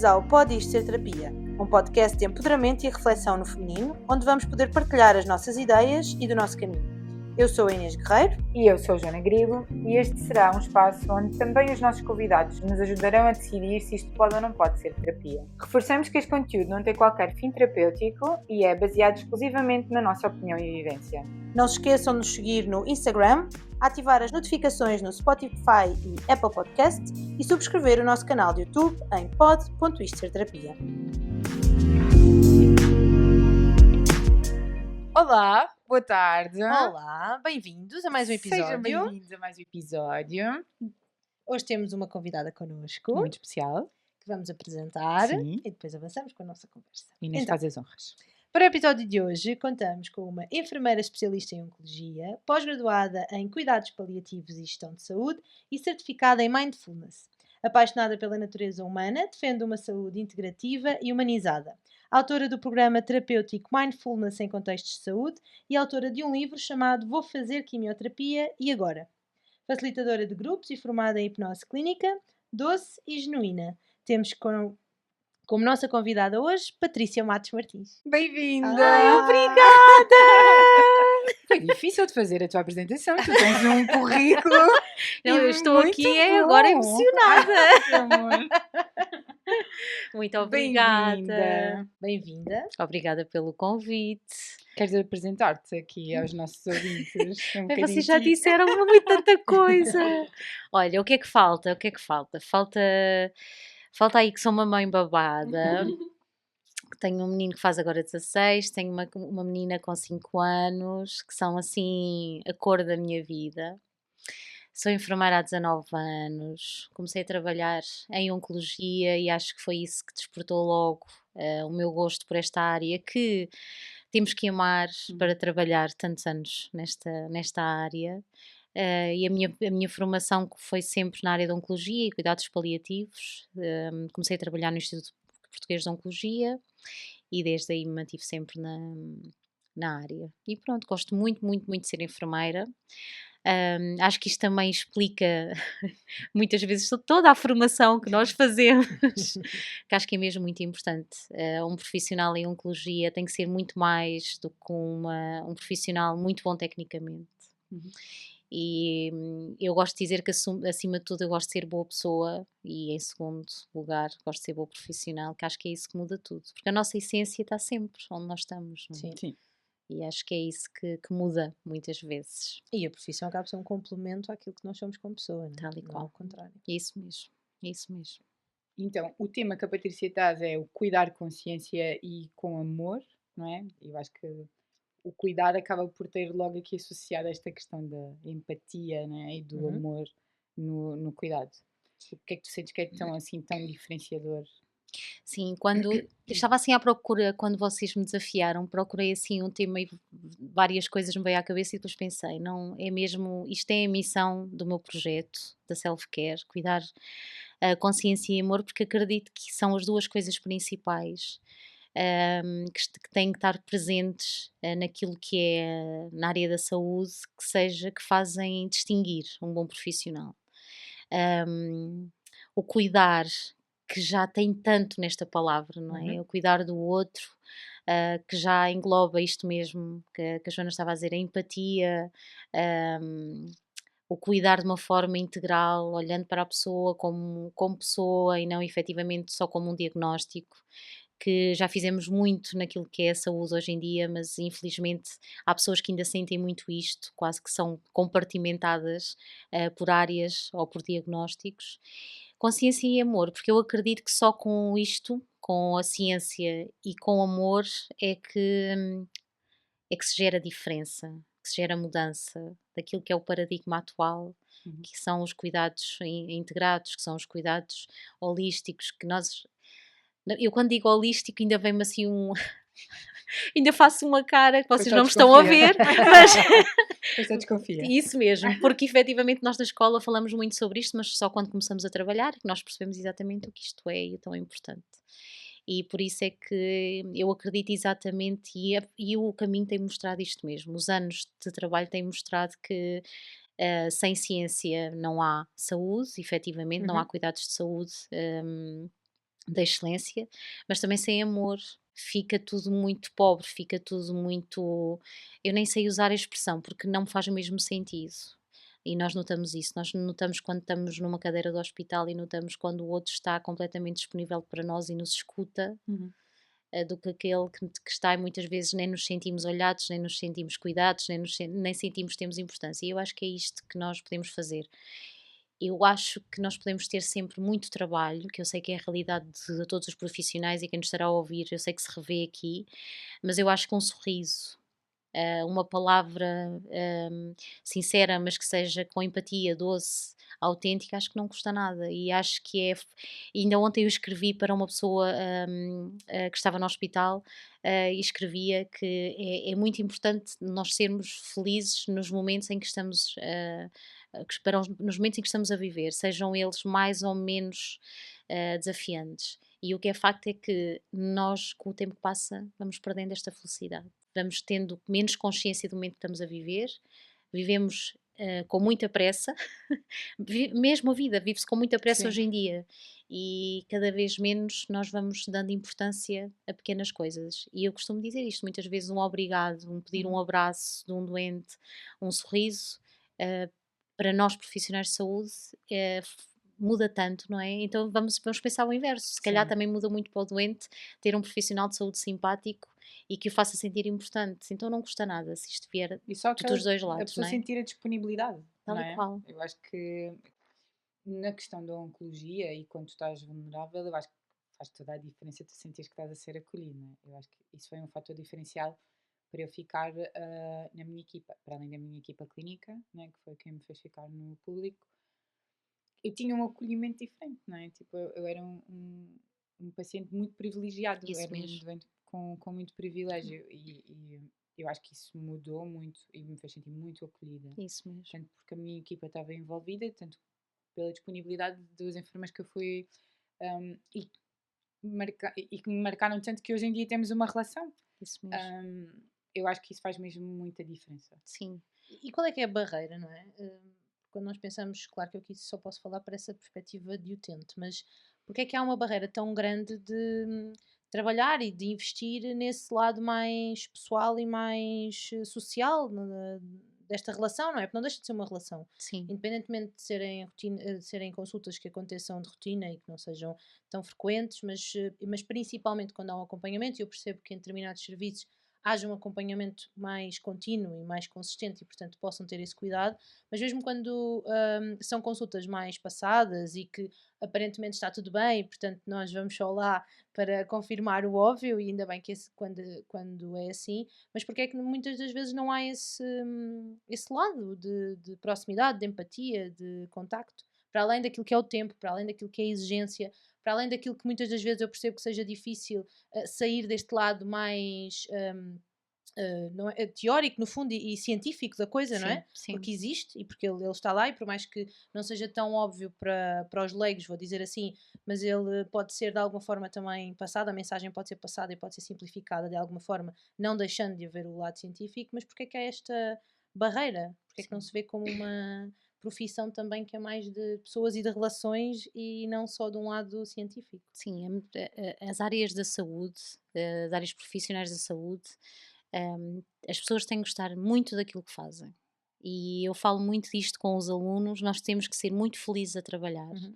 Bem-vindos ao Pode Isto Ser Terapia, um podcast de empoderamento e reflexão no feminino, onde vamos poder partilhar as nossas ideias e do nosso caminho. Eu sou a Inês Guerreiro. E eu sou a Joana Grilo, e este será um espaço onde também os nossos convidados nos ajudarão a decidir se isto pode ou não pode ser terapia. Reforçamos que este conteúdo não tem qualquer fim terapêutico e é baseado exclusivamente na nossa opinião e vivência. Não se esqueçam de nos seguir no Instagram, ativar as notificações no Spotify e Apple Podcast e subscrever o nosso canal de YouTube em pod.istoserterapia. Olá, boa tarde. Olá, bem-vindos a mais um episódio. Sejam bem-vindos a mais um episódio. Hoje temos uma convidada connosco, Muito especial. que vamos apresentar. Sim. E depois avançamos com a nossa conversa. Inês Então, faz as honras. para o episódio de hoje, contamos com uma enfermeira especialista em Oncologia, pós-graduada em Cuidados Paliativos e Gestão de Saúde e certificada em Mindfulness. Apaixonada pela natureza humana, defende uma saúde integrativa e humanizada. Autora do programa terapêutico Mindfulness em Contextos de Saúde e autora de um livro chamado Vou Fazer Quimioterapia e Agora. Facilitadora de grupos e formada em hipnose clínica, doce e genuína. Temos como nossa convidada hoje, Patrícia Matos Martins. Bem-vinda! Ai, obrigada! Foi difícil de fazer a tua apresentação, tu tens um currículo. Não, eu estou muito aqui bom. agora emocionada. Que amor. Muito obrigada. Bem-vinda. Obrigada pelo convite. Queres apresentar-te aqui aos nossos ouvintes? Um Mas bocadinho vocês já de ti? disseram muito tanta coisa. Olha, o que é que falta? Falta aí que sou uma mãe babada. Tenho um menino que faz agora 16, tenho uma menina com 5 anos, que são assim a cor da minha vida. Sou enfermeira há 19 anos, comecei a trabalhar em Oncologia e acho que foi isso que despertou logo o meu gosto por esta área que temos que amar para trabalhar tantos anos nesta área. E a minha formação foi sempre na área de Oncologia e Cuidados Paliativos. Comecei a trabalhar no Instituto Português de Oncologia e desde aí me mantive sempre na área. E pronto, gosto muito, muito, muito de ser enfermeira. Acho que isto também explica muitas vezes toda a formação que nós fazemos, que acho que é mesmo muito importante. Um profissional em Oncologia tem que ser muito mais do que um profissional muito bom tecnicamente. E eu gosto de dizer que acima de tudo eu gosto de ser boa pessoa e em segundo lugar gosto de ser boa profissional, que acho que é isso que muda tudo, porque a nossa essência está sempre onde nós estamos, não é? Sim. E acho que é isso que muda muitas vezes. E a profissão acaba por ser um complemento àquilo que nós somos como pessoa, não é? Tal e Não qual. ao contrário. Isso mesmo, isso mesmo. Então, o tema que a Patrícia traz é o cuidar com ciência e com amor, não é? Eu acho que o cuidar acaba por ter logo aqui associado esta questão da empatia, né? E do amor no cuidado. O que é que tu sentes que é tão diferenciador? Sim, quando eu estava assim à procura, quando vocês me desafiaram, procurei assim um tema e várias coisas me veio à cabeça e depois pensei, não, é mesmo, isto é a missão do meu projeto, da Self-Care, cuidar consciência e amor, porque acredito que são as duas coisas principais que têm que estar presentes naquilo que é na área da saúde, que fazem distinguir um bom profissional. O cuidar, que já tem tanto nesta palavra, não é? O cuidar do outro, que já engloba isto mesmo que a Joana estava a dizer, a empatia, o cuidar de uma forma integral, olhando para a pessoa como pessoa e não efetivamente só como um diagnóstico, que já fizemos muito naquilo que é a saúde hoje em dia, mas infelizmente há pessoas que ainda sentem muito isto, quase que são compartimentadas por áreas ou por diagnósticos. Consciência e amor, porque eu acredito que só com isto, com a ciência e com amor, é que se gera diferença, que se gera mudança daquilo que é o paradigma atual, que são os cuidados integrados, que são os cuidados holísticos, que nós... Eu quando digo holístico ainda vem-me assim ainda faço uma cara que vocês não me estão a ver, mas... Pois desconfia. Isso mesmo, porque efetivamente nós na escola falamos muito sobre isto, mas só quando começamos a trabalhar que nós percebemos exatamente o que isto é e o tão importante. E por isso é que eu acredito exatamente, e o caminho tem mostrado isto mesmo. Os anos de trabalho têm mostrado que sem ciência não há saúde, efetivamente, não há cuidados de saúde. da excelência, mas também sem amor fica tudo muito pobre, fica tudo muito. Eu nem sei usar a expressão porque não me faz o mesmo sentido. E nós notamos isso, nós notamos quando estamos numa cadeira do hospital e notamos quando o outro está completamente disponível para nós e nos escuta, Uhum. do que aquele que está e muitas vezes nem nos sentimos olhados, nem nos sentimos cuidados, nem sentimos que temos importância. E eu acho que é isto que nós podemos fazer. Eu acho que nós podemos ter sempre muito trabalho, que eu sei que é a realidade de todos os profissionais e quem nos estará a ouvir, eu sei que se revê aqui, mas eu acho que um sorriso, uma palavra sincera, mas que seja com empatia, doce, autêntica, acho que não custa nada. E acho que é. Ainda ontem eu escrevi para uma pessoa que estava no hospital e escrevia que é muito importante nós sermos felizes nos momentos em que estamos. Nos momentos em que estamos a viver, sejam eles mais ou menos desafiantes. E o que é facto é que nós, com o tempo que passa, vamos perdendo esta felicidade. Vamos tendo menos consciência do momento que estamos a viver, vivemos com muita pressa, mesmo a vida vive-se com muita pressa Sim. hoje em dia e cada vez menos nós vamos dando importância a pequenas coisas. E eu costumo dizer isto muitas vezes: um obrigado, um pedir um Uhum. abraço de um doente, um sorriso, eh, para nós profissionais de saúde, muda tanto, não é? Então vamos pensar o inverso. Se calhar Sim. também muda muito para o doente ter um profissional de saúde simpático e que o faça sentir importante. Então não custa nada se isto vier E só dos aquela, dois a lados, pessoa não é? sentir a disponibilidade, Tal não e é? qual. Eu acho que na questão da oncologia e quando tu estás vulnerável, eu acho que faz toda a diferença tu sentires que estás a ser acolhido, não é? Eu acho que isso foi um fator diferencial para eu ficar na minha equipa, para além da minha equipa clínica, né, que foi quem me fez ficar no público, eu tinha um acolhimento diferente, não é? Tipo, eu era um paciente muito privilegiado, eu Isso era um mesmo, doente com muito privilégio e eu acho que isso mudou muito e me fez sentir muito acolhida. isso mesmo. Tanto porque a minha equipa estava envolvida, tanto pela disponibilidade dos enfermeiros que eu fui e, e que me marcaram tanto que hoje em dia temos uma relação. Isso mesmo. Eu acho que isso faz mesmo muita diferença. Sim, E qual é que é a barreira, não é? Quando nós pensamos, claro que eu aqui só posso falar para essa perspectiva de utente, mas porque é que há uma barreira tão grande de trabalhar e de investir nesse lado mais pessoal e mais social desta relação, não é? Porque não deixa de ser uma relação. sim, Independentemente de serem, de serem consultas que aconteçam de rotina e que não sejam tão frequentes, mas principalmente quando há um acompanhamento, e eu percebo que em determinados serviços haja um acompanhamento mais contínuo e mais consistente e, portanto, possam ter esse cuidado, mas mesmo quando são consultas mais passadas e que aparentemente está tudo bem, e, portanto, nós vamos só lá para confirmar o óbvio, e ainda bem que quando é assim, mas porque é que muitas das vezes não há esse lado de proximidade, de empatia, de contacto, para além daquilo que é o tempo, para além daquilo que é a exigência, para além daquilo que muitas das vezes eu percebo que seja difícil sair deste lado mais não é, teórico, no fundo, e científico da coisa, não sim, é? sim, Porque existe e porque ele está lá, e por mais que não seja tão óbvio para os leigos, vou dizer assim, mas ele pode ser de alguma forma também passado, a mensagem pode ser passada e pode ser simplificada de alguma forma, não deixando de haver o lado científico, mas porque é que há esta barreira? Porque é que não sim. se vê como uma profissão também que é mais de pessoas e de relações e não só de um lado científico? Sim, as áreas da saúde, as áreas profissionais da saúde, as pessoas têm que gostar muito daquilo que fazem. E eu falo muito disto com os alunos, nós temos que ser muito felizes a trabalhar. Uhum.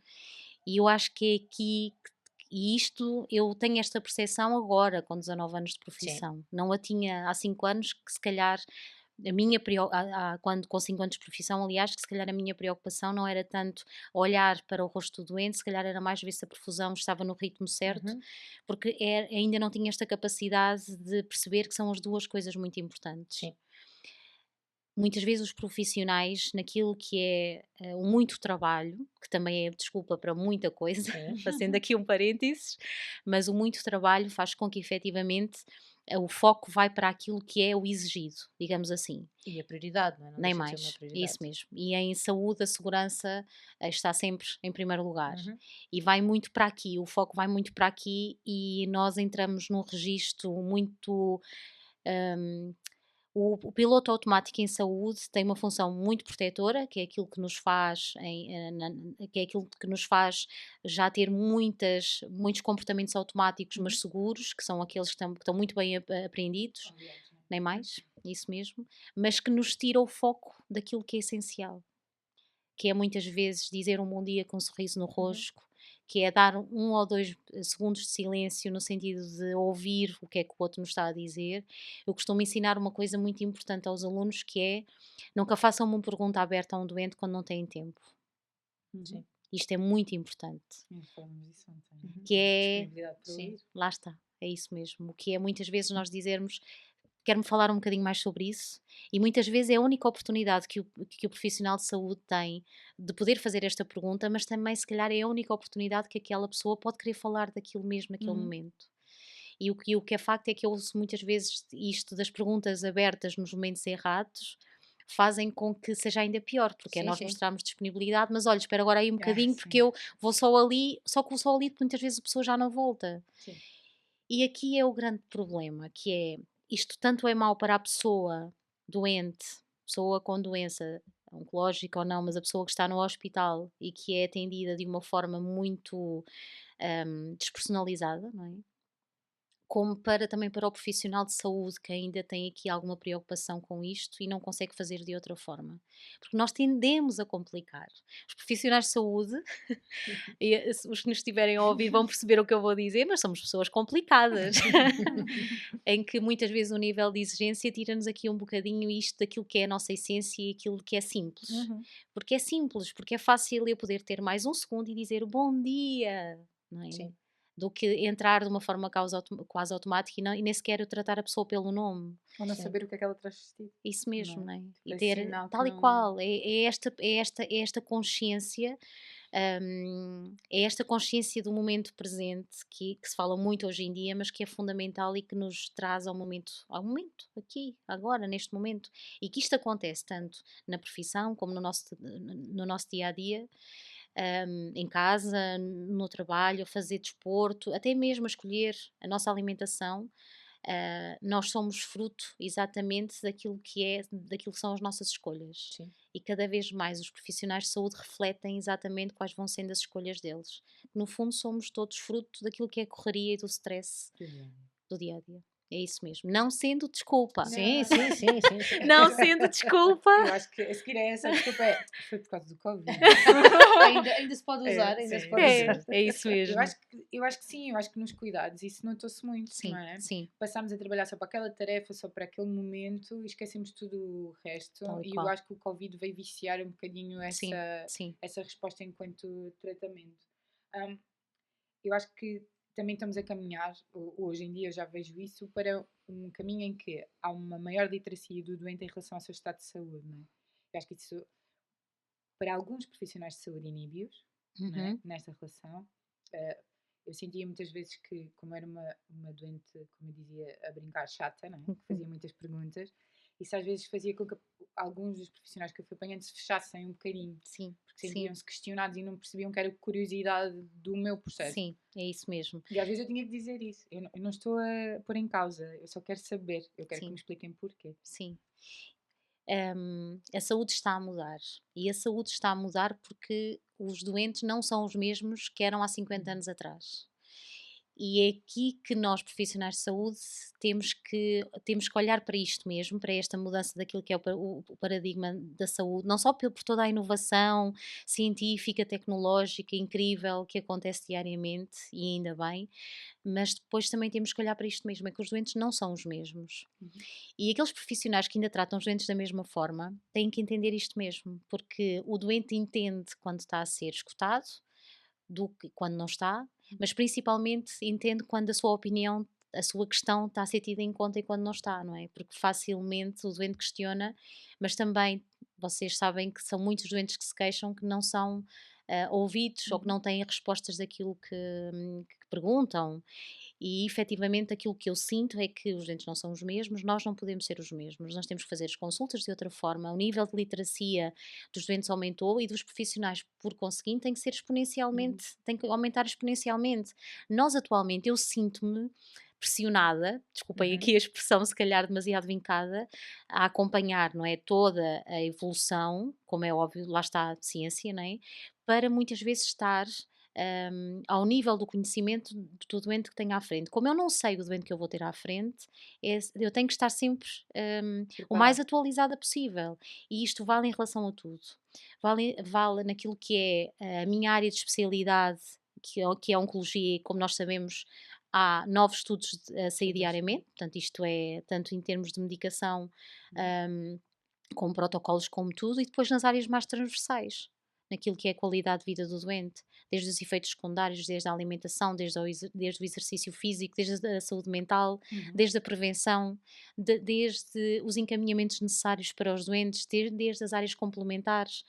E eu acho que é aqui, e isto eu tenho esta percepção agora, com 19 anos de Sim. profissão. Não a tinha há 5 anos, que se calhar a minha quando com 5 anos de profissão, aliás, que se calhar a minha preocupação não era tanto olhar para o rosto do doente, se calhar era mais ver se a perfusão estava no ritmo certo, Uhum. porque ainda não tinha esta capacidade de perceber que são as duas coisas muito importantes. Sim. Muitas vezes os profissionais, naquilo que é o muito trabalho, que também é desculpa para muita coisa, Sim. fazendo aqui um parênteses, mas o muito trabalho faz com que efetivamente o foco vai para aquilo que é o exigido, digamos assim. E a prioridade, não é? Não Nem deixa de ser uma mais, é isso prioridade. mesmo. E em saúde, a segurança está sempre em primeiro lugar. Uhum. E vai muito para aqui, o foco vai muito para aqui e nós entramos num registro muito. hum, O piloto automático em saúde tem uma função muito protetora, que é aquilo que nos faz que é aquilo que nos faz já ter muitos comportamentos automáticos, mas Uhum. seguros, que são aqueles que estão muito bem aprendidos, Aliados, não é? nem mais, isso mesmo, mas que nos tira o foco daquilo que é essencial, que é muitas vezes dizer um bom dia com um sorriso no Uhum. rosto, que é dar 1 ou 2 segundos de silêncio no sentido de ouvir o que é que o outro nos está a dizer. Eu costumo ensinar uma coisa muito importante aos alunos que é nunca façam uma pergunta aberta a um doente quando não têm tempo. Uhum. Sim. Isto é muito importante. Sim, falamos disso ontem, não é? Que é, Disponibilidade para Sim. ouvir. lá está, é isso mesmo. O que é muitas vezes nós dizermos quero-me falar um bocadinho mais sobre isso e muitas vezes é a única oportunidade que o profissional de saúde tem de poder fazer esta pergunta, mas também se calhar é a única oportunidade que aquela pessoa pode querer falar daquilo mesmo naquele Uhum. momento. E o que é facto é que eu ouço muitas vezes isto das perguntas abertas nos momentos errados fazem com que seja ainda pior, porque é Sim, nós sim. mostrarmos disponibilidade, mas olha, espera agora aí um bocadinho porque Sim. eu vou só ali, só que o só ali muitas vezes a pessoa já não volta. Sim. E aqui é o grande problema, que é isto tanto é mau para a pessoa doente, pessoa com doença oncológica ou não, mas a pessoa que está no hospital e que é atendida de uma forma muito despersonalizada, não é? Como também para o profissional de saúde que ainda tem aqui alguma preocupação com isto e não consegue fazer de outra forma. Porque nós tendemos a complicar. Os profissionais de saúde, e os que nos estiverem a ouvir vão perceber o que eu vou dizer, mas somos pessoas complicadas, em que muitas vezes o nível de exigência tira-nos aqui um bocadinho isto daquilo que é a nossa essência e aquilo que é simples. Uhum. Porque é simples, porque é fácil eu poder ter mais um segundo e dizer bom dia, não é? Sim. Do que entrar de uma forma quase automática e nem sequer eu tratar a pessoa pelo nome. Ou não Sim. saber o que é que ela traz vestido, Isso não mesmo, é? não é? Tipo, E é ter sinal que tal e não. qual, é esta consciência, é esta consciência do momento presente que se fala muito hoje em dia, mas que é fundamental e que nos traz ao momento, aqui, agora, neste momento. E que isto acontece tanto na profissão como no nosso dia a dia, em casa, no trabalho, a fazer desporto, até mesmo a escolher a nossa alimentação. Nós somos fruto exatamente daquilo que são as nossas escolhas. Sim. E cada vez mais os profissionais de saúde refletem exatamente quais vão sendo as escolhas deles. No fundo, somos todos fruto daquilo que é a correria e do stress do dia a dia. É isso mesmo. Não sendo desculpa. Sim, Não. sim, sim, sim, sim. Não sendo desculpa. Eu acho que a seguir é essa desculpa foi por causa do Covid. Ainda se pode usar, ainda se pode usar. É isso mesmo. Eu acho que sim, eu acho que nos cuidados isso notou-se muito, Sim, não é? sim, Passámos a trabalhar só para aquela tarefa, só para aquele momento e esquecemos tudo o resto. tal e E eu qual. acho que o Covid veio viciar um bocadinho Sim, sim. essa resposta enquanto tratamento. Hum, eu acho que também estamos a caminhar, hoje em dia eu já vejo isso, para um caminho em que há uma maior literacia do doente em relação ao seu estado de saúde, não é? Eu acho que isso, para alguns profissionais de saúde, inibe-os, não é? Uhum. Nesta relação. Eh, eu sentia muitas vezes que, como era uma doente, como eu dizia, a brincar chata, não é? Que fazia muitas perguntas, isso às vezes fazia com que alguns dos profissionais que eu fui apanhando se fechassem um bocadinho, Sim, porque sim, sentiam-se questionados e não percebiam que era curiosidade do meu processo. sim, é isso mesmo. E às vezes eu tinha que dizer isso. Eu não estou a pôr em causa, eu só quero saber, eu quero que Sim, me expliquem porquê. sim. A saúde está a mudar. E a saúde está a mudar porque os doentes não são os mesmos que eram há 50 anos atrás. E é aqui que nós, profissionais de saúde, temos que olhar para isto mesmo, para esta mudança daquilo que é o paradigma da saúde, não só por toda a inovação científica, tecnológica, incrível que acontece diariamente, e ainda bem, mas depois também temos que olhar para isto mesmo, é que os doentes não são os mesmos. Uhum. E aqueles profissionais que ainda tratam os doentes da mesma forma têm que entender isto mesmo, porque o doente entende quando está a ser escutado do que quando não está, mas principalmente entende quando a sua opinião, a sua questão está a ser tida em conta e quando não está, não é? Porque facilmente o doente questiona, mas também vocês sabem que são muitos doentes que se queixam que não são ouvidos ou que Uhum. não têm respostas daquilo que perguntam. E efetivamente aquilo que eu sinto é que os dentes não são os mesmos, nós não podemos ser os mesmos, nós temos que fazer as consultas de outra forma, o nível de literacia dos doentes aumentou e dos profissionais, por conseguinte, tem que ser Uhum. exponencialmente, tem que aumentar exponencialmente. Nós atualmente, eu sinto-me pressionada, desculpem Uhum. aqui a expressão se calhar demasiado vincada, a acompanhar, não é, toda a evolução, como é óbvio, lá está a ciência, não é, para muitas vezes estar ao nível do conhecimento do doente que tenho à frente. Como eu não sei o doente que eu vou ter à frente, eu tenho que estar sempre o mais Preparado. atualizada possível. E isto vale em relação a tudo. Vale naquilo que é a minha área de especialidade, que é a oncologia, e como nós sabemos, há novos estudos a sair Todos. diariamente, portanto, isto é tanto em termos de medicação, um, com protocolos como tudo, e depois nas áreas mais transversais, naquilo que é a qualidade de vida do doente, desde os efeitos secundários, desde a alimentação, desde o exercício físico, desde a saúde mental, Uhum. desde a prevenção, desde os encaminhamentos necessários para os doentes, desde as áreas complementares.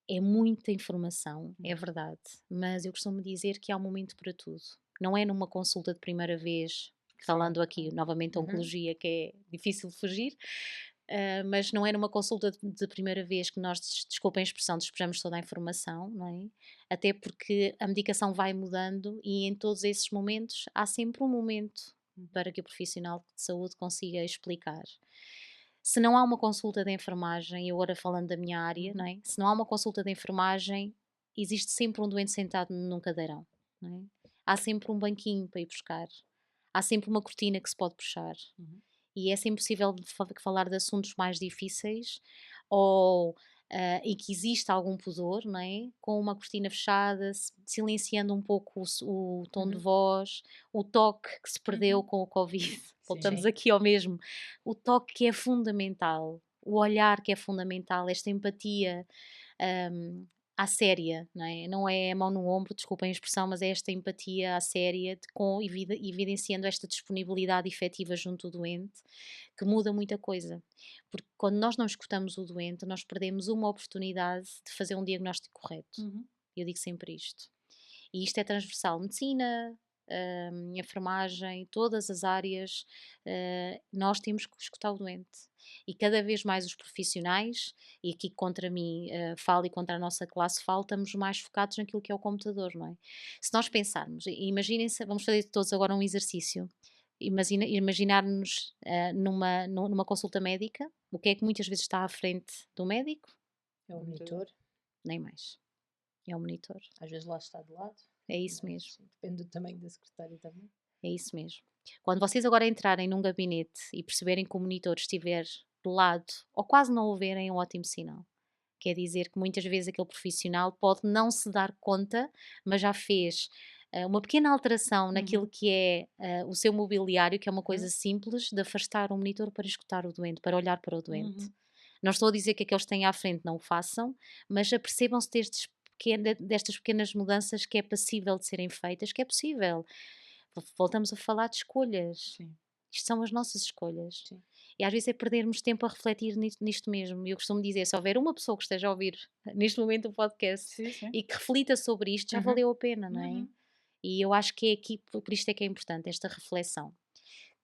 É muita informação, é Uhum. verdade, mas eu costumo dizer que há um momento para tudo. Não é numa consulta de primeira vez, falando aqui novamente de Uhum. oncologia, que é difícil de fugir, mas não é numa consulta de primeira vez que nós, desculpem a expressão, despejamos toda a informação, não é? Até porque a medicação vai mudando e em todos esses momentos há sempre um momento para que o profissional de saúde consiga explicar. Se não há uma consulta de enfermagem, e agora falando da minha área, não é? Se não há uma consulta de enfermagem, existe sempre um doente sentado num cadeirão, não é? Há sempre um banquinho para ir buscar, há sempre uma cortina que se pode puxar. Uhum. E é sempre possível falar de assuntos mais difíceis ou em que existe algum pudor, não é? Com uma cortina fechada, silenciando um pouco o tom de Uhum. voz, o toque que se perdeu Uhum. com o Covid. Voltamos Sim. aqui ao mesmo. O toque que é fundamental, o olhar que é fundamental, esta empatia. hum, À séria, não é? Não é a mão no ombro, desculpem a expressão, mas é esta empatia à séria, evidenciando esta disponibilidade efetiva junto do doente, que muda muita coisa. Porque quando nós não escutamos o doente, nós perdemos uma oportunidade de fazer um diagnóstico correto. Uhum. Eu digo sempre isto. E isto é transversal. Medicina, enfermagem, todas as áreas, nós temos que escutar o doente. E cada vez mais os profissionais, e aqui contra mim falo e contra a nossa classe falo, estamos mais focados naquilo que é o computador, não é? Se nós pensarmos, imaginem-se, vamos fazer todos agora um exercício. Imaginar-nos numa consulta médica, o que é que muitas vezes está à frente do médico? É o Computador. monitor. Nem mais. É o monitor. Às vezes lá está de lado. É isso mas, mesmo. sim, depende do tamanho da secretária também. É isso mesmo. Quando vocês agora entrarem num gabinete e perceberem que o monitor estiver de lado ou quase não o verem, é um ótimo sinal. Quer dizer que muitas vezes aquele profissional pode não se dar conta, mas já fez uma pequena alteração naquilo que é o seu mobiliário, que é uma coisa simples, de afastar o monitor para escutar o doente, para olhar para o doente. Uhum. Não estou a dizer que aqueles que têm à frente não o façam, mas apercebam-se destas pequenas mudanças que é passível de serem feitas, que é possível. Voltamos a falar de escolhas. Sim. Isto são as nossas escolhas. Sim. E às vezes é perdermos tempo a refletir nisto mesmo. E eu costumo dizer: se houver uma pessoa que esteja a ouvir neste momento o podcast Sim, sim. e que reflita sobre isto, já Uhum. valeu a pena, não é? Uhum. E eu acho que é aqui, por isto é que é importante, esta reflexão,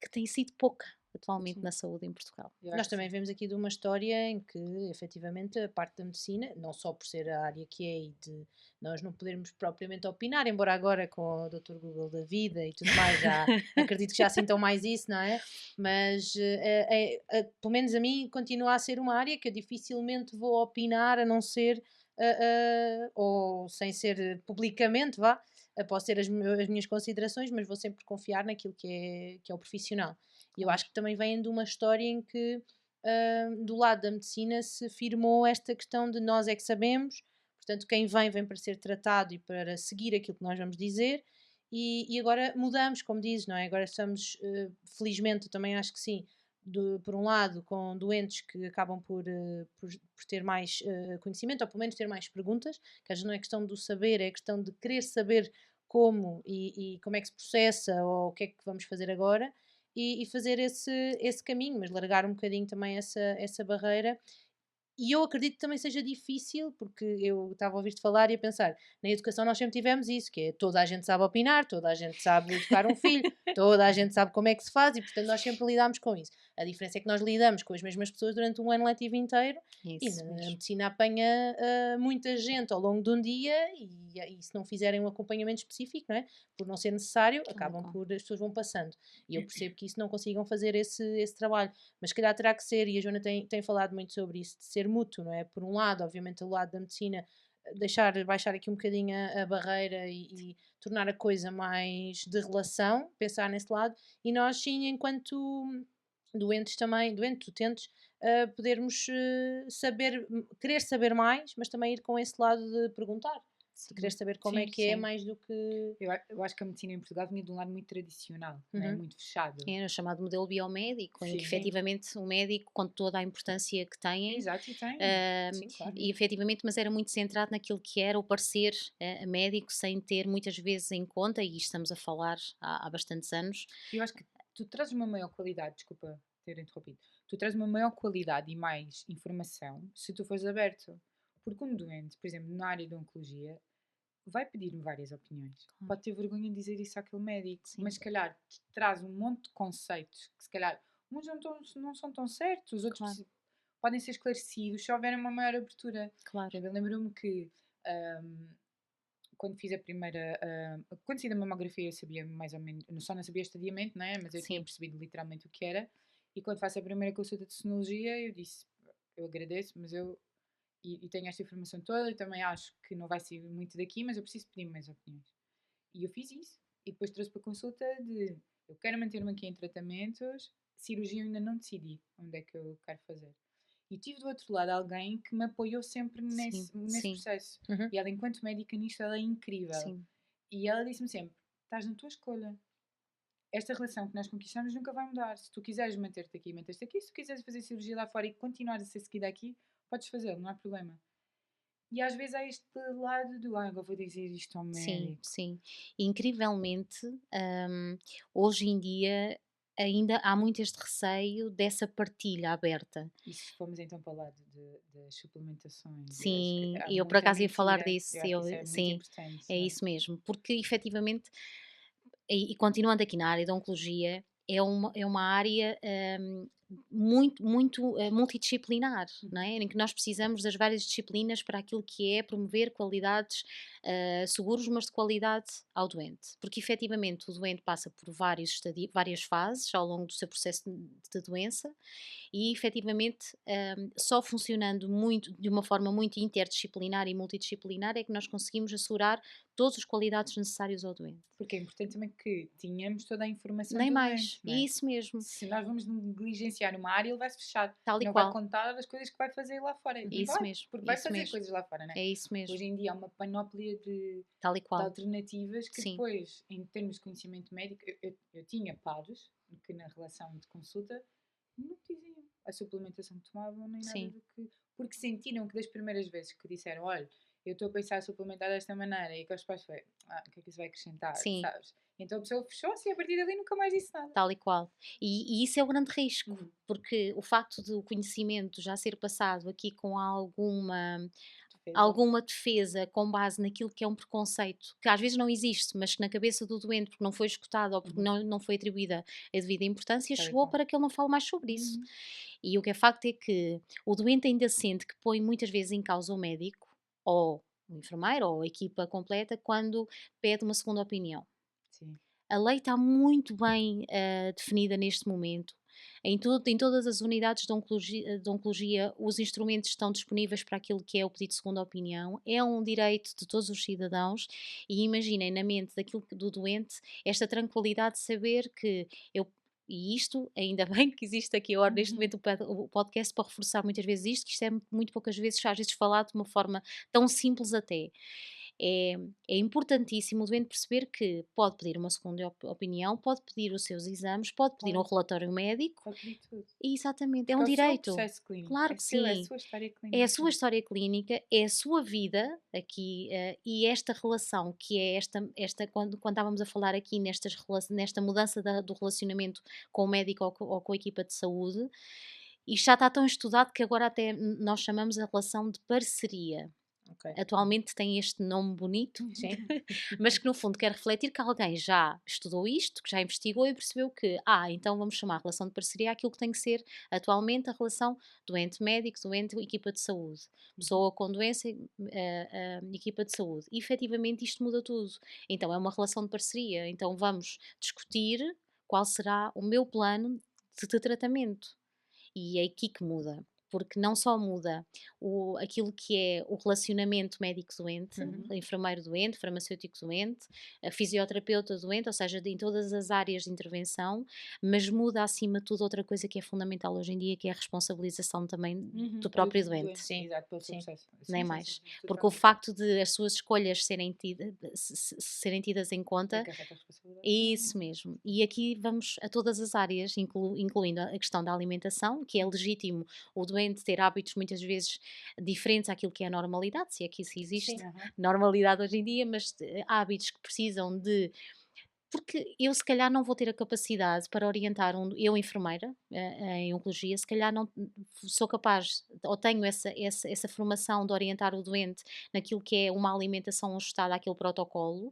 que tem sido pouca atualmente Sim. na saúde em Portugal. Eu acho Nós que também sim. vemos aqui de uma história em que, efetivamente, a parte da medicina, não só por ser a área que é e de nós não podermos propriamente opinar, embora agora com o Dr. Google da vida e tudo mais, já acredito que já sintam mais isso, não é? Mas, pelo menos a mim, continua a ser uma área que eu dificilmente vou opinar, a não ser, ou sem ser publicamente, vá, posso ter as minhas considerações, mas vou sempre confiar naquilo que é o profissional. E eu acho que também vem de uma história em que, do lado da medicina, se firmou esta questão de nós é que sabemos, portanto, quem vem, vem para ser tratado e para seguir aquilo que nós vamos dizer, e agora mudamos, como dizes, não é? Agora estamos, felizmente, eu também acho que sim, por um lado, com doentes que acabam por ter mais conhecimento, ou pelo menos ter mais perguntas, que às vezes não é questão do saber, é questão de querer saber como e como é que se processa ou o que é que vamos fazer agora e fazer esse caminho, mas largar um bocadinho também essa barreira. E eu acredito que também seja difícil, porque eu estava a ouvir-te falar e a pensar, na educação nós sempre tivemos isso, que é toda a gente sabe opinar, toda a gente sabe educar um filho, toda a gente sabe como é que se faz e portanto nós sempre lidámos com isso. A diferença é que nós lidamos com as mesmas pessoas durante um ano letivo inteiro e Isso na mesmo. medicina apanha muita gente ao longo de um dia e se não fizerem um acompanhamento específico, não é? Por não ser necessário, Tal e acabam qual. por, as pessoas vão passando. E eu percebo que isso não consigam fazer esse trabalho. Mas se calhar terá que ser, e a Joana tem falado muito sobre isso, de ser mútuo, não é? Por um lado, obviamente, o lado da medicina, baixar aqui um bocadinho a barreira e tornar a coisa mais de relação, pensar nesse lado, e nós sim, enquanto doentes também, doentes, utentes, podermos querer saber mais, mas também ir com esse lado de perguntar, de querer Sim, saber como é sim, que é, sim. mais do que. Eu acho que a medicina em Portugal vinha de um lado muito tradicional, né? Uhum. Muito fechado. É o chamado modelo biomédico, em que Sim, efetivamente o médico, com toda a importância que têm, exato, e tem. Sim, claro. e efetivamente, mas era muito centrado naquilo que era o parecer médico, sem ter muitas vezes em conta, e estamos a falar há bastantes anos. Eu acho que tu trazes uma maior qualidade, desculpa ter interrompido, tu trazes uma maior qualidade e mais informação se tu fores aberto. Porque um doente, por exemplo, na área de oncologia, vai pedir-me várias opiniões. Claro. Pode ter vergonha de dizer isso àquele médico, Sim. mas se calhar traz um monte de conceitos que se calhar uns não são tão certos, os outros Claro. podem ser esclarecidos se houver uma maior abertura. Claro. Eu lembro-me que ahm, quando fiz a primeira. Quando fiz a mamografia, eu sabia mais ou menos. Eu só não sabia estadiamento, não é? Mas eu tinha Sim. percebido literalmente o que era. E quando faço a primeira consulta de sonologia, eu disse: eu agradeço, mas eu. E tenho esta informação toda, e também acho que não vai ser muito daqui, mas eu preciso pedir mais opiniões. E eu fiz isso. E depois trouxe para a consulta de: eu quero manter-me aqui em tratamentos, cirurgia eu ainda não decidi onde é que eu quero fazer. E tive do outro lado alguém que me apoiou sempre Sim, nesse sim, processo. Uhum. E ela, enquanto médica nisto, ela é incrível. sim. E ela disse-me sempre: estás na tua escolha. Esta relação que nós conquistamos nunca vai mudar. Se tu quiseres manter-te aqui, mantens-te aqui. Se tu quiseres fazer cirurgia lá fora e continuar a ser seguida aqui, podes fazê-lo, não há problema. E às vezes há este lado do: agora vou dizer isto ao Sim, médico. sim. Incrivelmente, hoje em dia ainda há muito este receio dessa partilha aberta. E se formos então para o lado das suplementações, eu acho que Sim, há eu por muita acaso ia falar mentira. disso. Eu acho que isso é muito Sim, importante, é não é? isso mesmo, porque efetivamente, e continuando aqui na área da oncologia, é uma área muito multidisciplinar, não Uhum. é? Em que nós precisamos das várias disciplinas para aquilo que é promover qualidades, seguros, mas de qualidade ao doente. Porque efetivamente o doente passa por várias fases ao longo do seu processo de doença e efetivamente só funcionando muito, de uma forma muito interdisciplinar e multidisciplinar é que nós conseguimos assegurar todas as qualidades necessárias ao doente. Porque é importante também que tenhamos toda a informação Nem do doente, mais, não é? isso mesmo, Se nós vamos negligenciar uma área, ele vai se fechar tal e e não vai qual, contar as coisas que vai fazer lá fora. E isso vai, mesmo, porque vai isso fazer mesmo, coisas lá fora, não é? é isso mesmo, Hoje em dia há uma panóplia tal e de qual, alternativas que sim, depois, em termos de conhecimento médico, eu tinha pares que na relação de consulta não te diziam a suplementação que tomavam nem nada sim, do que. Porque sentiram que das primeiras vezes que disseram: olha, eu estou a pensar em suplementar desta maneira, e que os pais foi: o que é que isso vai acrescentar, sim, sabes? Então a pessoa fechou-se e a partir dali nunca mais disse nada. tal e qual. E isso é o grande risco, Uhum. porque o facto de o conhecimento já ser passado aqui com Defesa. alguma defesa com base naquilo que é um preconceito, que às vezes não existe, mas que na cabeça do doente, porque não foi escutado ou porque Uhum. não foi atribuída a devida importância, Tal e chegou qual. para que ele não fale mais sobre isso. Uhum. E o que é facto é que o doente ainda sente que põe muitas vezes em causa o médico, ou o enfermeiro, ou a equipa completa, quando pede uma segunda opinião. Sim. A lei está muito bem definida neste momento. Em todas as unidades de oncologia, os instrumentos estão disponíveis para aquilo que é o pedido de segunda opinião. É um direito de todos os cidadãos e imaginem na mente do doente esta tranquilidade de saber que eu. E isto, ainda bem que existe aqui agora neste Uhum. momento o podcast para reforçar muitas vezes isto, que isto é muito poucas vezes, às vezes falado de uma forma tão simples até. É, é importantíssimo o doente perceber que pode pedir uma segunda opinião, pode pedir os seus exames, pode pedir um Pode, relatório médico, pode pedir tudo. e exatamente, é Porque um é o seu direito. processo clínico, Claro é que seu, é a sim. sua história É a sua clínica. história clínica, é a sua vida aqui e esta relação que é esta quando estávamos a falar aqui nesta mudança do relacionamento com o médico ou com a equipa de saúde, isto já está tão estudado que agora até nós chamamos a relação de parceria. Ok. Atualmente tem este nome bonito, Sim. mas que no fundo quer refletir que alguém já estudou isto, que já investigou e percebeu que, então vamos chamar a relação de parceria aquilo que tem que ser atualmente a relação doente-médico, doente-equipa de saúde, pessoa com doença, equipa de saúde. E efetivamente isto muda tudo. Então é uma relação de parceria. Então vamos discutir qual será o meu plano de tratamento. E é aqui que muda. Porque não só muda aquilo que é o relacionamento médico-doente, enfermeiro-doente, farmacêutico-doente, fisioterapeuta-doente, ou seja, em todas as áreas de intervenção, mas muda acima de tudo outra coisa que é fundamental hoje em dia, que é a responsabilização também do próprio doente. Sim, Exato, pelo seu sim. processo. Nem Sim, mais. sim, Porque o totalmente. facto de as suas escolhas serem tidas em conta, Acarreta a responsabilidade. isso mesmo. E aqui vamos a todas as áreas, incluindo a questão da alimentação, que é legítimo o doente ter hábitos muitas vezes diferentes àquilo que é a normalidade, se é que isso existe, Sim. normalidade hoje em dia, mas hábitos que precisam de. Porque eu, se calhar, não vou ter a capacidade para orientar, eu, enfermeira, em oncologia, se calhar não sou capaz, ou tenho essa formação de orientar o doente naquilo que é uma alimentação ajustada àquele protocolo,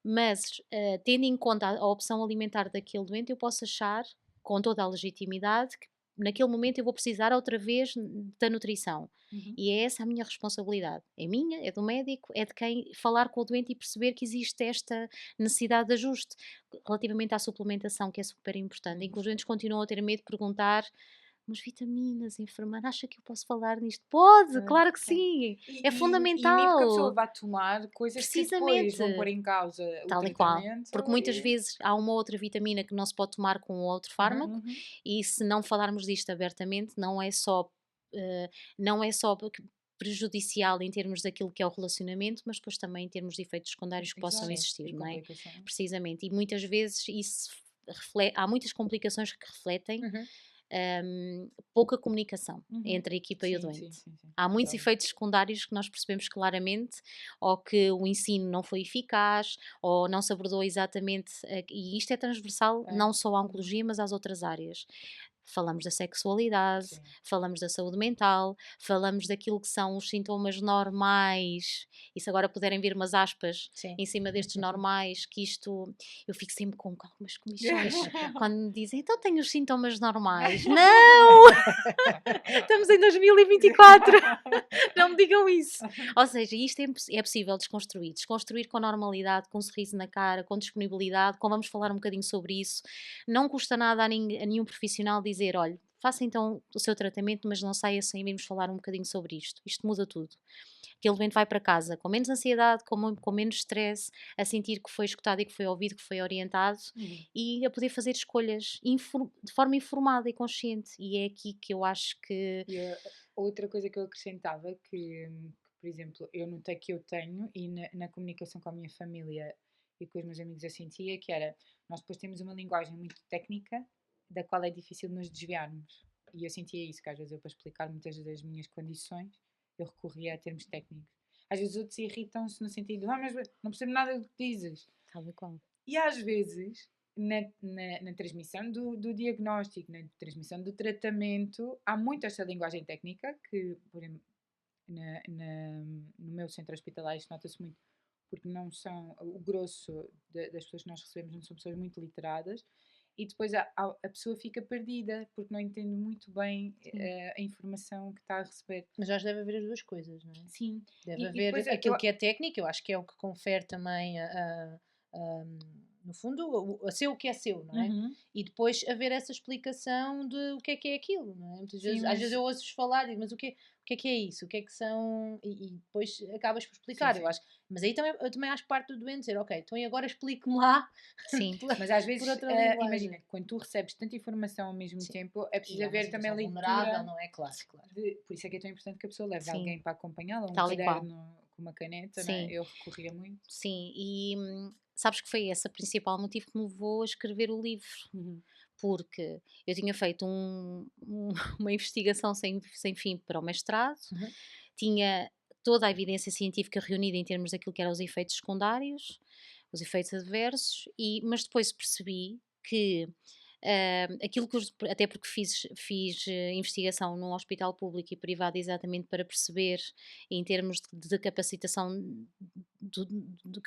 mas tendo em conta a opção alimentar daquele doente, eu posso achar, com toda a legitimidade, que naquele momento eu vou precisar outra vez da nutrição. E é essa a minha responsabilidade. É minha, é do médico, é de quem falar com o doente e perceber que existe esta necessidade de ajuste. Relativamente à suplementação, que é super importante, em que os doentes continuam a ter medo de perguntar: mas vitaminas, enfermeira, acha que eu posso falar nisto? Pode, claro que sim, é E nem porque a pessoa fundamental. vá tomar coisas que depois Precisamente. vão pôr em causa o Tal e qual. tratamento. Porque muitas vezes há uma outra vitamina que não se pode tomar com outro fármaco, e se não falarmos disto abertamente, não é só prejudicial em termos daquilo que é o relacionamento, mas depois também em termos de efeitos secundários que possam Exato. existir, E não é? complicações. Precisamente. E muitas vezes isso há muitas complicações que refletem pouca comunicação entre a equipa e o Sim, doente. sim, sim, sim. Há muitos Totalmente. efeitos secundários que nós percebemos claramente, ou que o ensino não foi eficaz, ou não se abordou exatamente, e isto é transversal É. não só à oncologia, mas às outras áreas. Falamos da sexualidade, Sim. falamos da saúde mental, falamos daquilo que são os sintomas normais, e se agora puderem vir umas aspas Sim. em cima destes normais, que isto, eu fico sempre com algumas comichões quando me dizem, então tenho os sintomas normais. Não! Estamos em 2024! Não me digam isso! Ou seja, isto é possível desconstruir com normalidade, com um sorriso na cara, com disponibilidade, vamos falar um bocadinho sobre isso. Não custa nada a nenhum profissional dizer, olha, faça então o seu tratamento, mas não saia sem irmos falar um bocadinho sobre isto. Isto muda tudo. Aquele doente vai para casa com menos ansiedade, com menos stress, a sentir que foi escutado e que foi ouvido, que foi orientado, e a poder fazer escolhas de forma informada e consciente. E é aqui que eu acho que. E outra coisa que eu acrescentava, que, por exemplo, eu notei que eu tenho, e na comunicação com a minha família e com os meus amigos eu sentia, que era, nós depois temos uma linguagem muito técnica, da qual é difícil nos desviarmos. E eu sentia isso, que às vezes eu, para explicar muitas das minhas condições, eu recorria a termos técnicos. Às vezes outros irritam-se no sentido, mas não percebo nada do que dizes. Tal e qual. E às vezes, na transmissão do diagnóstico, na transmissão do tratamento, há muito esta linguagem técnica que, por exemplo, no meu centro hospitalar isto nota-se muito, porque não são, o grosso das pessoas que nós recebemos não são pessoas muito literadas, e depois a pessoa fica perdida, porque não entende muito bem a informação que está a receber. Mas acho que deve haver as duas coisas, não é? Sim. Deve E haver depois aquilo que é técnico, eu acho que é o que confere também no fundo, a ser o que é seu, não é? E depois haver essa explicação de o que é aquilo, não é? Muitas vezes, às vezes eu ouço-vos falar e digo, mas o que é isso? O que é que são? E depois acabas por explicar, Sim, eu acho. Mas aí também, eu também acho parte do doente dizer, ok, então e agora explique-me lá. Sim. Mas às por vezes, outra linguagem. imagina, quando tu recebes tanta informação ao mesmo Sim. tempo, é preciso E é uma haver também a situação leitura. vulnerável, não é? Claro. Por isso é que é tão importante que a pessoa leve Sim. alguém para acompanhá-la, um Tal e qual. caderno com uma caneta, Sim. né? Eu recorria muito. Sim, e sabes que foi esse o principal motivo que me levou a escrever o livro. Porque eu tinha feito uma investigação sem fim para o mestrado, tinha toda a evidência científica reunida em termos daquilo que eram os efeitos secundários, os efeitos adversos, mas depois percebi que aquilo que até porque fiz investigação num hospital público e privado exatamente para perceber, em termos de capacitação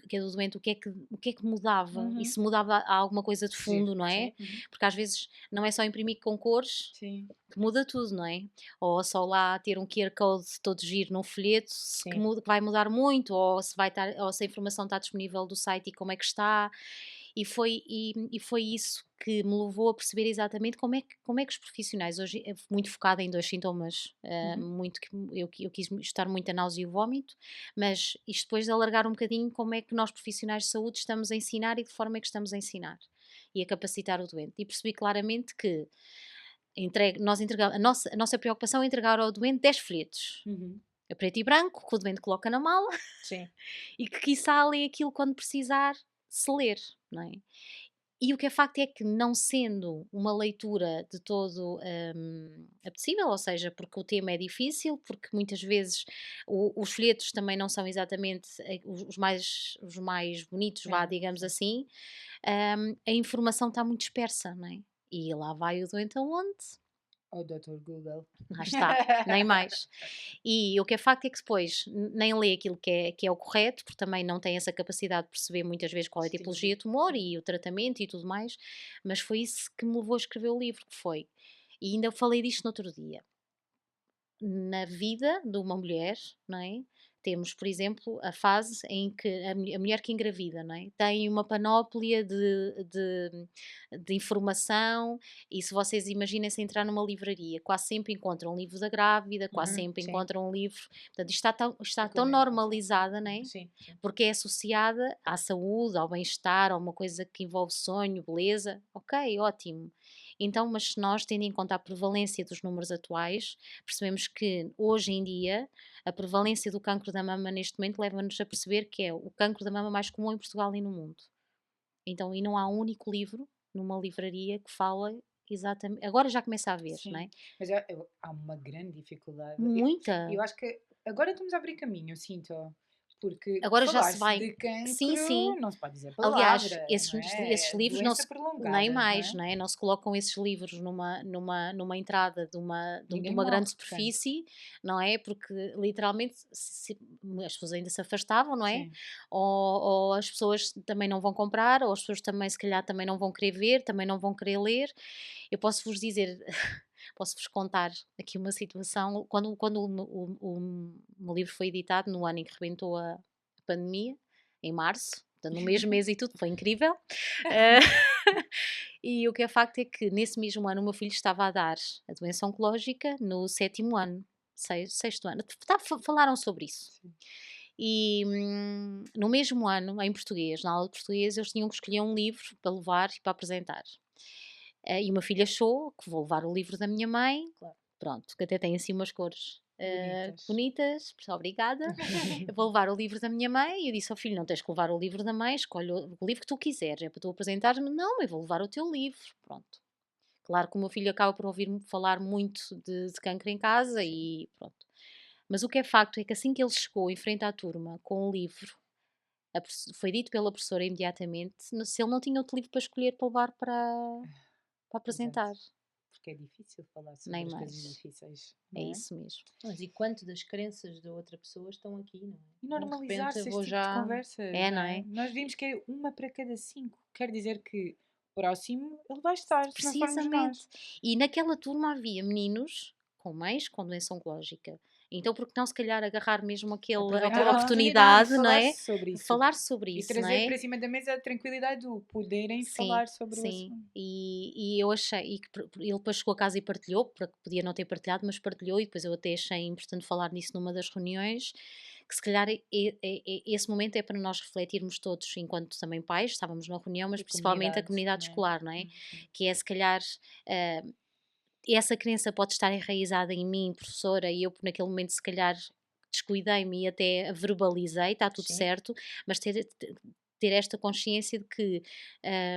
que é do doente, o que é que mudava e Uhum. se mudava alguma coisa de Sim, fundo, não é? sim. Uhum. Porque às vezes não é só imprimir com cores Sim, que muda tudo, não é? Ou só lá ter um QR Code todo giro num folheto que, Sim. que vai mudar muito, ou se, vai estar, ou se a informação está disponível do site e como é que está. E foi isso que me levou a perceber exatamente como é que os profissionais, hoje muito focada em 2 sintomas, Uhum. muito que eu quis estudar muito a náusea e o vómito, mas isto depois de alargar um bocadinho como é que nós profissionais de saúde estamos a ensinar e de forma é que estamos a ensinar e a capacitar o doente. E percebi claramente que nós entregamos, a nossa preocupação é entregar ao doente 10 folhetos, Uhum. a preto e branco, que o doente coloca na mala Sim. e que quiçá lê aquilo quando precisar se ler, não é? E o que é facto é que, não sendo uma leitura de todo apetecível, ou seja, porque o tema é difícil, porque muitas vezes os folhetos também não são exatamente os mais bonitos, vá, É, digamos sim. assim, a informação está muito dispersa, não é? E lá vai o doente aonde? O Dr. Google. Lá está, nem mais. E o que é facto é que depois nem lê aquilo que é o correto, porque também não tem essa capacidade de perceber muitas vezes qual é a tipologia Distinguir. de tumor e o tratamento e tudo mais, mas foi isso que me levou a escrever o livro, que foi, e ainda falei disto no outro dia, na vida de uma mulher, não é? Temos, por exemplo, a fase em que a mulher que engravida, não é? Tem uma panóplia de informação, e se vocês imaginem-se entrar numa livraria, quase sempre encontram um livro da grávida, quase Uhum. sempre Sim. encontram um livro. Portanto, isto está tão Regulamentação. normalizada, não é? Sim. Sim. Porque é associada à saúde, ao bem-estar, a uma coisa que envolve sonho, beleza. Ok, ótimo. Então, mas se nós, tendo em conta a prevalência dos números atuais, percebemos que hoje em dia a prevalência do cancro da mama neste momento leva-nos a perceber que é o cancro da mama mais comum em Portugal e no mundo. Então, e não há um único livro numa livraria que fala exatamente. Agora já começa a haver, não Sim. é? Mas há uma grande dificuldade. Eu Muita. acho que agora estamos a abrir caminho, eu sinto. Porque Agora já se falar-se vai. de Sim, sim. cancro não se pode dizer Aliás, palavra, não esses é? É livros não doença se, nem prolongada, não mais, é? não é? Não se colocam esses livros numa entrada de Ninguém uma grande morre de cancro. superfície, não é? Porque literalmente as pessoas ainda se afastavam, não é? Sim. Ou as pessoas também não vão comprar, ou as pessoas também, se calhar, também não vão querer ver, também não vão querer ler. Eu posso-vos dizer, posso-vos contar aqui uma situação. Quando o meu livro foi editado, no ano em que rebentou a pandemia, em março, portanto, no mesmo mês e tudo, foi incrível. Eh, e o que é facto é que nesse mesmo ano o meu filho estava a dar a doença oncológica no 7º ano, sexto ano. Falaram sobre isso. Sim. E no mesmo ano, em português, na aula de português, eles tinham que escolher um livro para levar e para apresentar. E o meu filho achou que vou levar o livro da minha mãe, Claro. pronto, que até tem assim umas cores Bonitas. bonitas, obrigada. Eu vou levar o livro da minha mãe, e eu disse ao filho: não tens que levar o livro da mãe, escolhe o livro que tu quiseres, é para tu apresentar-me. Não, eu vou levar o teu livro, pronto. Claro que o meu filho acaba por ouvir-me falar muito de cancro em casa Sim. e pronto. Mas o que é facto é que assim que ele chegou em frente à turma com o livro, foi dito pela professora imediatamente se ele não tinha outro livro para escolher para levar para Exato. apresentar. Porque é difícil falar Nem sobre as coisas mais. difíceis, É não é? isso mesmo. Mas e quanto das crenças da outra pessoa estão aqui, não é? E Então, de repente normalizar-se vou este tipo de já. conversas, É, não não é? é? Nós vimos que é uma para cada 5. Quer dizer que o próximo ele vai estar, se não formos Precisamente. nós. E naquela turma havia meninos com mães com doença oncológica. Então, por que não se calhar agarrar mesmo Aproveitar aquela a oportunidade e oportunidade, não falar é? sobre isso. Falar sobre E isso, não trazer é? para cima da mesa a tranquilidade do poderem Sim, falar sobre o sim. assunto. E eu achei, e que ele depois chegou a casa e partilhou, porque podia não ter partilhado, mas partilhou, e depois eu até achei importante falar nisso numa das reuniões, que se calhar esse momento é para nós refletirmos todos, enquanto também pais, estávamos na reunião, mas E principalmente a comunidade, comunidade não é? escolar, não é? Uhum. Que é se calhar. eh, essa crença pode estar enraizada em mim, professora, e eu naquele momento se calhar descuidei-me e até a verbalizei, está tudo Sim. certo, mas ter esta consciência de que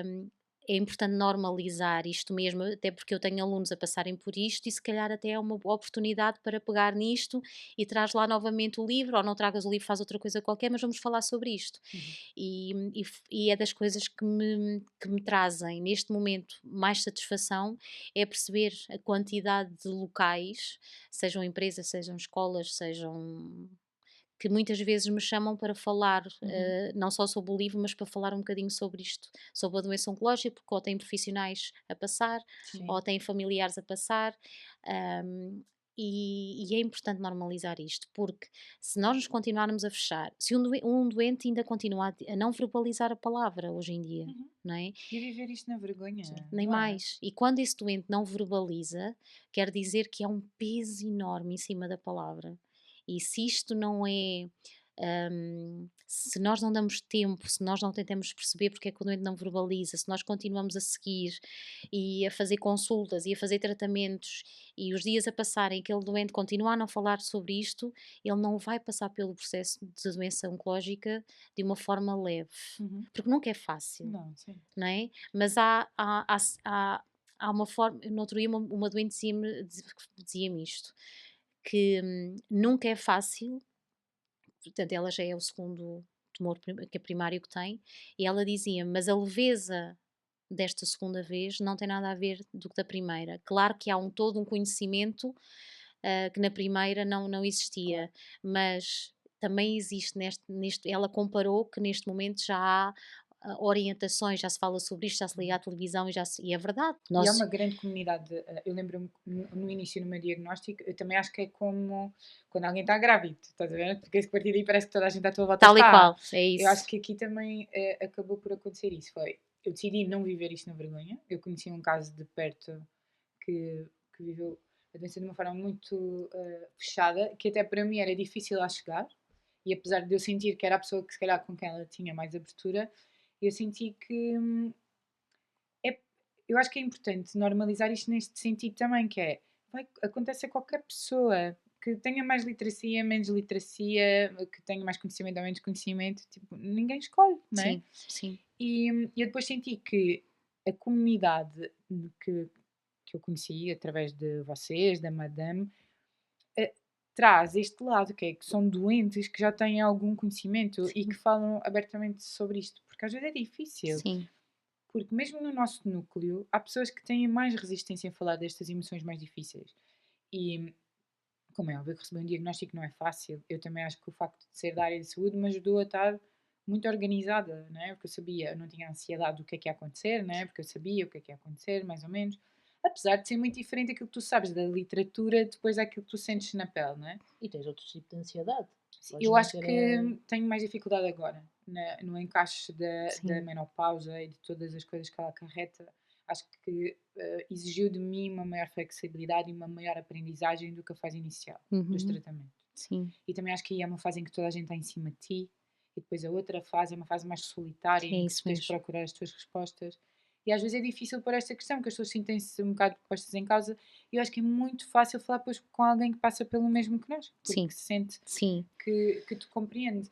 hum, é importante normalizar isto mesmo, até porque eu tenho alunos a passarem por isto e se calhar até é uma boa oportunidade para pegar nisto e traz lá novamente o livro, ou não tragas o livro, faz outra coisa qualquer, mas vamos falar sobre isto. Uhum. E é das coisas que me trazem neste momento mais satisfação, é perceber a quantidade de locais, sejam empresas, sejam escolas, sejam que muitas vezes me chamam para falar, Uhum. não só sobre o livro, mas para falar um bocadinho sobre isto, sobre a doença oncológica, porque ou têm profissionais a passar, ou Sim. têm familiares a passar, hum, e é importante normalizar isto, porque se nós nos continuarmos a fechar, se um doente ainda continua a não verbalizar a palavra hoje em dia, Uhum. não é? E viver isto na vergonha, Sim. Nem não é? mais. E quando esse doente não verbaliza, quer dizer que há um peso enorme em cima da palavra. E se isto não é. Se nós não damos tempo, se nós não tentamos perceber porque é que o doente não verbaliza, se nós continuamos a seguir e a fazer consultas e a fazer tratamentos e os dias a passarem e aquele doente continuar a não falar sobre isto, ele não vai passar pelo processo de doença oncológica de uma forma leve. Uhum. Porque nunca é fácil, Não, sim. não é? Mas há uma forma. No outro dia, uma doente dizia-me isto: que nunca é fácil, portanto, ela já é o segundo tumor que é primário que tem, e ela dizia: mas a leveza desta segunda vez não tem nada a ver do que da primeira. Claro que há todo um conhecimento que na primeira não Claro. existia, mas também existe ela comparou que neste momento já há orientações, já se fala sobre isto, já se liga à Uhum. televisão e é verdade. E é uma grande comunidade. Eu lembro-me que no início, no meu diagnóstico, eu também acho que é como quando alguém está grávido, estás a ver? Porque a partir daí parece que toda a gente à tua volta Tal e está. qual, é Eu acho isso. que aqui também acabou por acontecer isso. Eu decidi não viver isto na vergonha. Eu conheci um caso de perto que viveu a doença de uma forma muito fechada, que até para mim era difícil lá chegar. E apesar de eu sentir que era a pessoa que se calhar com quem ela tinha mais abertura, eu senti que é, eu acho que é importante normalizar isto neste sentido também, que é, acontece a qualquer pessoa que tenha mais literacia, menos literacia, que tenha mais conhecimento ou menos conhecimento, tipo, ninguém escolhe, não é? Sim, sim. E eu depois senti que a comunidade que, que eu conheci através de vocês, da Madame, eh, traz este lado, que são doentes que já têm algum conhecimento e que Sim, falam abertamente sobre isto, porque às vezes é difícil. sim, Porque mesmo no nosso núcleo, há pessoas que têm mais resistência em falar destas emoções mais difíceis. E, como é óbvio, receber um diagnóstico não é fácil. Eu também acho que o facto de ser da área de saúde me ajudou a estar muito organizada, né? Porque eu sabia, eu não tinha ansiedade do que é que ia acontecer, né? Porque eu sabia o que é que ia acontecer, mais ou menos. Apesar de ser muito diferente aquilo que tu sabes da literatura, depois aquilo que tu sentes na pele, né? E tens outro tipo de ansiedade. Podes Eu não acho ter que tenho mais dificuldade agora no encaixe da sim. menopausa e de todas as coisas que ela acarreta. Acho que exigiu de mim uma maior flexibilidade e uma maior aprendizagem do que a fase inicial dos Uhum, tratamentos. sim, E também acho que aí é uma fase em que toda a gente está em cima de ti, e depois a outra fase é uma fase mais solitária é em que isso tu tens de mesmo. procurar as tuas respostas. E às vezes é difícil por esta questão, que as pessoas sentem-se um bocado postas em causa, e eu acho que é muito fácil falar depois com alguém que passa pelo mesmo que nós, porque Sim, se sente sim, que te compreende.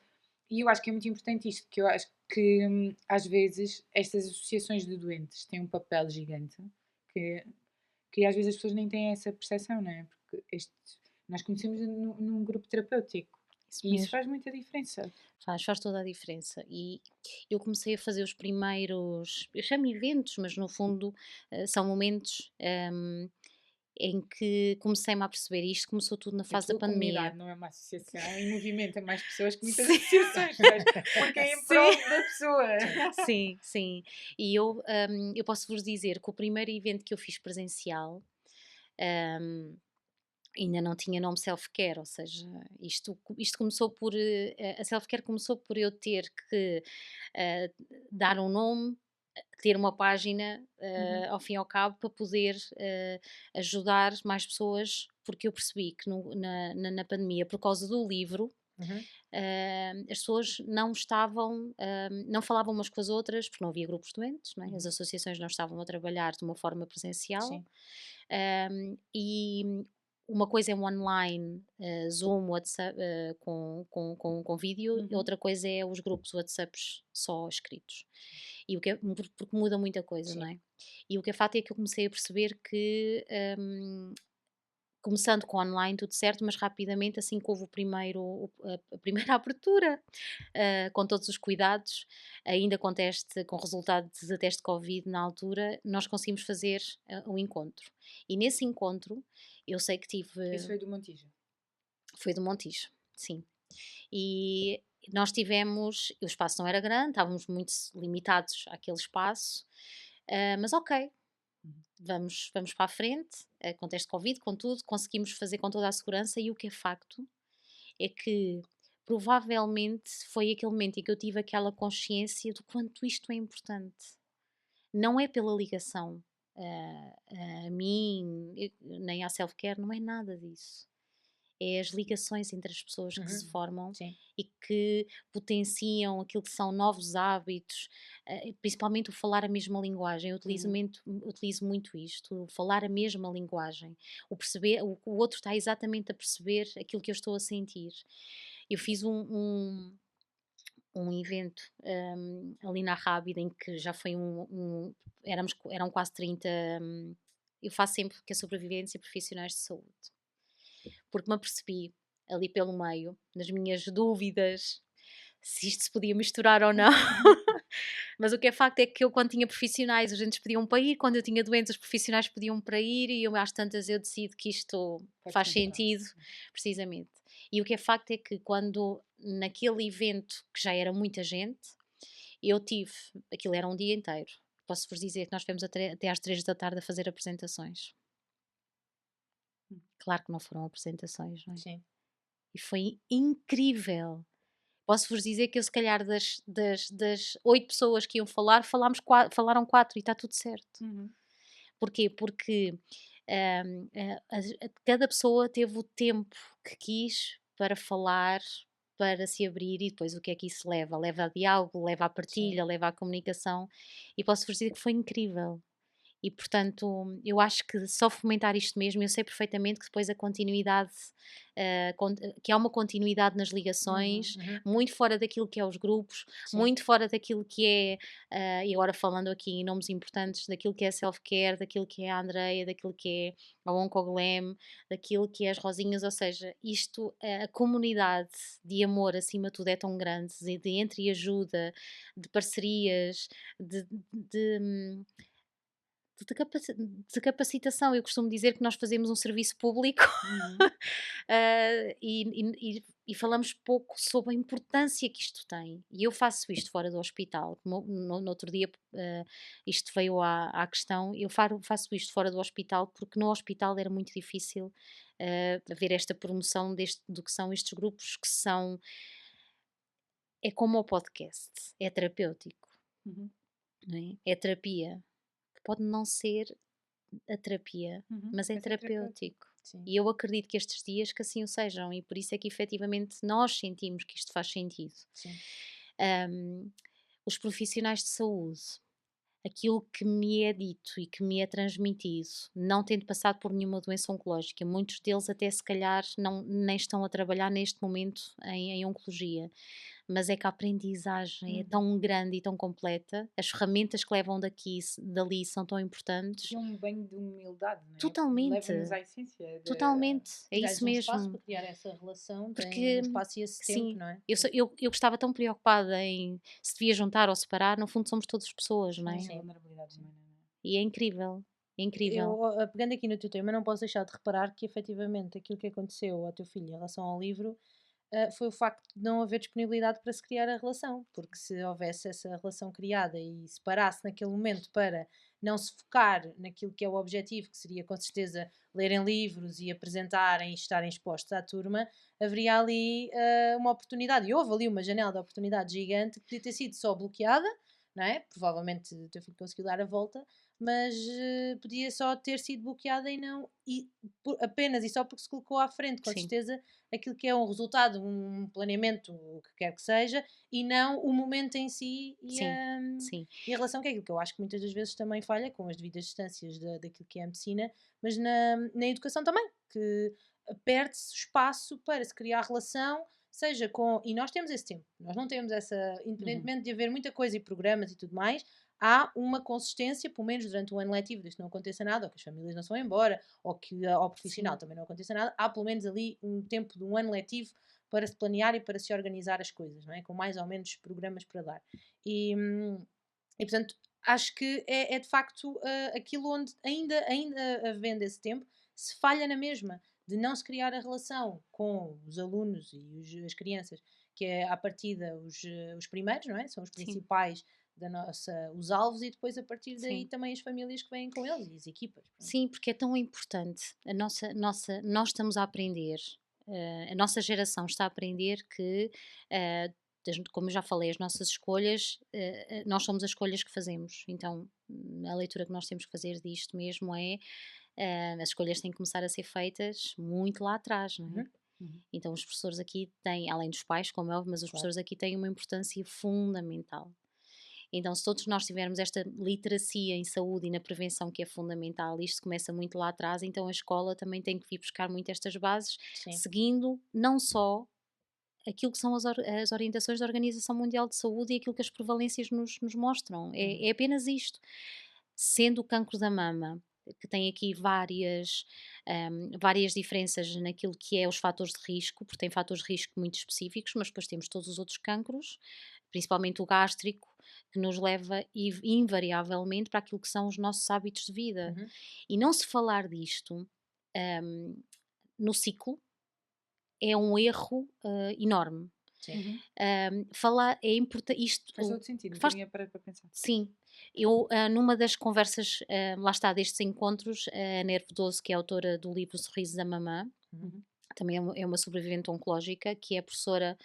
E eu acho que é muito importante isto, que eu acho que às vezes estas associações de doentes têm um papel gigante, que, que às vezes as pessoas nem têm essa percepção, não é? Porque nós conhecemos num grupo terapêutico isso e isso mesmo. faz muita diferença. Faz toda a diferença. E eu comecei a fazer os primeiros, eu chamo eventos, mas no fundo são momentos em que comecei-me a perceber isto, começou tudo na A fase da tua pandemia. comunidade não é uma associação e movimenta mais pessoas que muitas Sim, associações, sabes? Porque é em sim, prol da pessoa. sim, sim. E eu posso vos dizer que o primeiro evento que eu fiz presencial, hum, ainda não tinha nome self-care, ou seja, isto começou por. A self-care começou por eu ter que eh, dar um nome, ter uma página, Uhum, ao fim e ao cabo, para poder ajudar mais pessoas, porque eu percebi que na pandemia, por causa do livro, Uhum. as pessoas não estavam, não falavam umas com as outras, porque não havia grupos doentes, não é? As uhum, associações não estavam a trabalhar de uma forma presencial, sim. e uma coisa é um online, Zoom, WhatsApp, com vídeo, e Uhum. outra coisa é os grupos WhatsApps só escritos. E o que é, porque muda muita coisa, não Sim. é? E o que é fato é que eu comecei a perceber que, começando com online, tudo certo, mas rapidamente, assim que houve a primeira abertura, com todos os cuidados, ainda com resultado de teste de Covid na altura, nós conseguimos fazer um encontro. E nesse encontro, eu sei que Isso tive. foi do Montijo. Foi do Montijo, sim. E nós tivemos. O espaço não era grande, estávamos muito limitados àquele espaço, mas ok, Uhum. vamos para a frente, com teste de Covid, com tudo, conseguimos fazer com toda a segurança. E o que é facto é que provavelmente foi aquele momento em que eu tive aquela consciência do quanto isto é importante. Não é pela ligação a mim, nem à self-care, não é nada disso. É as ligações entre as pessoas que se Uhum. formam Sim. e que potenciam aquilo que são novos hábitos, principalmente o falar a mesma linguagem. Eu Uhum. utilizo muito isto, o falar a mesma linguagem, o perceber, o outro está exatamente a perceber aquilo que eu estou a sentir. Eu fiz um evento ali na Rábida em que já foi eram quase 30. Eu faço sempre que é sobrevivência e profissionais de saúde, porque me apercebi ali pelo meio, nas minhas dúvidas, se isto se podia misturar ou não. Mas o que é facto é que eu, quando tinha profissionais, os doentes pediam para ir, quando eu tinha doentes, os profissionais pediam para ir, e eu, às tantas, eu decido que isto Pode faz se misturar. sentido, precisamente. E o que é facto é que, quando naquele evento, que já era muita gente, eu tive, aquilo era um dia inteiro. Posso-vos dizer que nós tivemos até às 3 da tarde a fazer apresentações. Hum. Claro que não foram apresentações, não é? Sim. E foi incrível. Posso-vos dizer que eu, se calhar, das 8 pessoas que iam falar, falaram 4 e está tudo certo. Uhum. Porquê? Porque cada pessoa teve o tempo que quis para falar, para se abrir, e depois o que é que isso leva? Leva a diálogo, leva à Sim. partilha, leva à comunicação, e posso-vos dizer que foi incrível. E, portanto, eu acho que só fomentar isto mesmo, eu sei perfeitamente que depois a continuidade, que há uma continuidade nas Uhum. ligações, Uhum. muito fora daquilo que é os grupos, Sim. muito fora daquilo que é, e agora falando aqui em nomes importantes, daquilo que é self-care, daquilo que é a Andreia, daquilo que é a Oncoglam, daquilo que é as Rosinhas, ou seja, isto, a comunidade de amor acima de tudo é tão grande, de entreajuda, de parcerias, de de capacitação. Eu costumo dizer que nós fazemos um serviço público, Uhum. e falamos pouco sobre a importância que isto tem. E eu faço isto fora do hospital. No outro dia, isto veio à questão. Eu faço isto fora do hospital porque no hospital era muito difícil haver esta promoção do que são estes grupos, que são. É como o podcast, é terapêutico, Uhum. não é? É terapia, que pode não ser a terapia, Uhum. mas é Mas é terapêutico. terapêutico. Sim. E eu acredito que estes dias que assim o sejam, e por isso é que efetivamente nós sentimos que isto faz sentido. Sim. Ahm, os profissionais de saúde, aquilo que me é dito e que me é transmitido, não tendo passado por nenhuma doença oncológica, muitos deles até se calhar nem estão a trabalhar neste momento em oncologia, mas é que a aprendizagem é Uhum. tão grande e tão completa, as ferramentas que levam dali são tão importantes. E é um banho de humildade, não é? Totalmente, Leva-nos à essência totalmente, é E dá-lhes isso um espaço mesmo. para criar essa relação, tem um Porque, espaço e esse tempo, sim, não é? eu estava tão preocupada em se devia juntar ou separar, no fundo somos todas pessoas, não Sim, é? a Sim. vulnerabilidade Sim. humana, não é? E é incrível, é incrível. Eu, pegando aqui no teu tema, não posso deixar de reparar que efetivamente aquilo que aconteceu ao teu filho em relação ao livro foi o facto de não haver disponibilidade para se criar a relação, porque se houvesse essa relação criada e se parasse naquele momento para não se focar naquilo que é o objetivo, que seria com certeza lerem livros e apresentarem e estarem expostos à turma, haveria ali uma oportunidade, e houve ali uma janela de oportunidade gigante que podia ter sido só bloqueada, não é? Provavelmente o teu filho conseguiu dar a volta, mas podia só ter sido bloqueada e não, e apenas e só porque se colocou à frente, com Sim, certeza, aquilo que é um resultado, um planeamento, o que quer que seja, e não o momento em si sim, sim, e a relação, que é aquilo que eu acho que muitas das vezes também falha com as devidas distâncias daquilo que é a medicina, mas na educação também, que perde-se espaço para se criar relação, seja com. E nós temos esse tempo, nós não temos essa. Uhum. Independentemente de haver muita coisa e programas e tudo mais, há uma consistência, pelo menos durante o ano letivo, desde que não aconteça nada, ou que as famílias não se vão embora, ou que ao profissional sim, também não aconteça nada, há pelo menos ali um tempo de um ano letivo para se planear e para se organizar as coisas, não é? Com mais ou menos programas para dar. E, e portanto, acho que é de facto aquilo onde, ainda havendo esse tempo, se falha na mesma, de não se criar a relação com os alunos e as crianças, que é à partida os primeiros, não é? São os sim, principais os alvos, e depois a partir daí sim. também as famílias que vêm com eles e as equipas. Pronto. Sim, porque é tão importante. Nós estamos a aprender, a nossa geração está a aprender que, como eu já falei, as nossas escolhas, nós somos as escolhas que fazemos. Então, a leitura que nós temos que fazer disto mesmo é, as escolhas têm que começar a ser feitas muito lá atrás, não é? Uhum, Uhum. Então, os professores aqui têm, além dos pais, como é óbvio, mas os claro. professores aqui têm uma importância fundamental. Então, se todos nós tivermos esta literacia em saúde e na prevenção que é fundamental, isto começa muito lá atrás, então a escola também tem que vir buscar muito estas bases, Sim. seguindo não só aquilo que são as orientações da Organização Mundial de Saúde e aquilo que as prevalências nos mostram. Uhum. É apenas isto. Sendo o cancro da mama, que tem aqui várias diferenças naquilo que é os fatores de risco, porque tem fatores de risco muito específicos, mas depois temos todos os outros cancros, principalmente o gástrico, que nos leva invariavelmente para aquilo que são os nossos hábitos de vida. Uhum. E não se falar disto, hum, no ciclo é um erro enorme. Sim. Uhum. Falar é importante. Faz todo sentido, nunca Faz tinha parado para pensar. Sim, eu, numa das conversas, lá está, destes encontros, a Nervo 12, que é autora do livro Sorriso da Mamã, Uhum. Uhum. também é uma sobrevivente oncológica, que é professora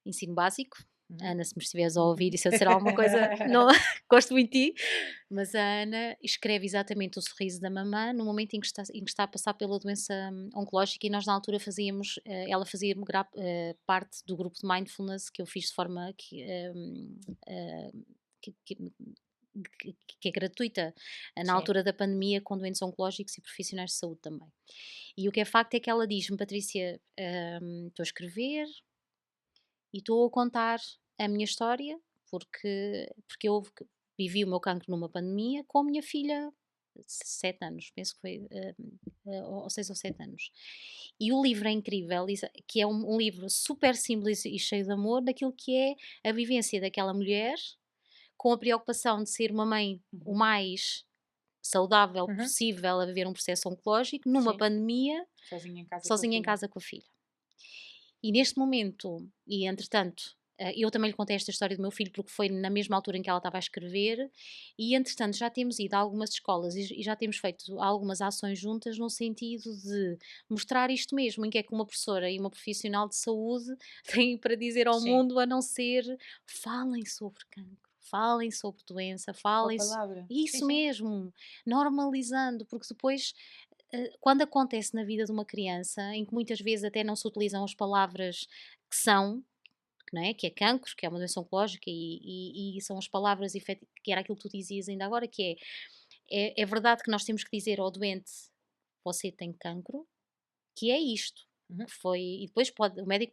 de ensino básico. Uhum. Ana, se me estiveres a ouvir e se eu disser alguma coisa, não, gosto muito de ti, mas a Ana escreve exatamente o sorriso da mamã no momento em que está a passar pela doença oncológica, e nós na altura fazíamos, ela fazia parte do grupo de mindfulness que eu fiz de forma eh, que, que- que é gratuita, na Sim. altura da pandemia, com doentes oncológicos e profissionais de saúde também. E o que é facto é que ela diz-me: Patrícia, estou a escrever e estou a contar a minha história, porque eu vivi o meu cancro numa pandemia com a minha filha, 7 anos, penso que foi, ou 6 ou 7 anos. E o livro é incrível, que é um livro super simples e cheio de amor, daquilo que é a vivência daquela mulher, com a preocupação de ser uma mãe o Uhum. mais saudável Uhum. possível a viver um processo oncológico, numa Sim. pandemia, Sozinha em casa com a sozinha em filha. casa com a filha. E neste momento, e entretanto, eu também lhe contei esta história do meu filho, porque foi na mesma altura em que ela estava a escrever, e entretanto já temos ido a algumas escolas e já temos feito algumas ações juntas no sentido de mostrar isto mesmo, em que é que uma professora e uma profissional de saúde têm para dizer ao Sim. mundo, a não ser falem sobre cancro, falem sobre doença, Com a falem. palavra. Sim, Isso sim. mesmo, normalizando, porque depois quando acontece na vida de uma criança, em que muitas vezes até não se utilizam as palavras que são, não é? Que é cancro, que é uma doença oncológica, e são as palavras, que era aquilo que tu dizias ainda agora, que é verdade que nós temos que dizer ao doente: você tem cancro, que é isto. Uhum. Que foi, e depois o médico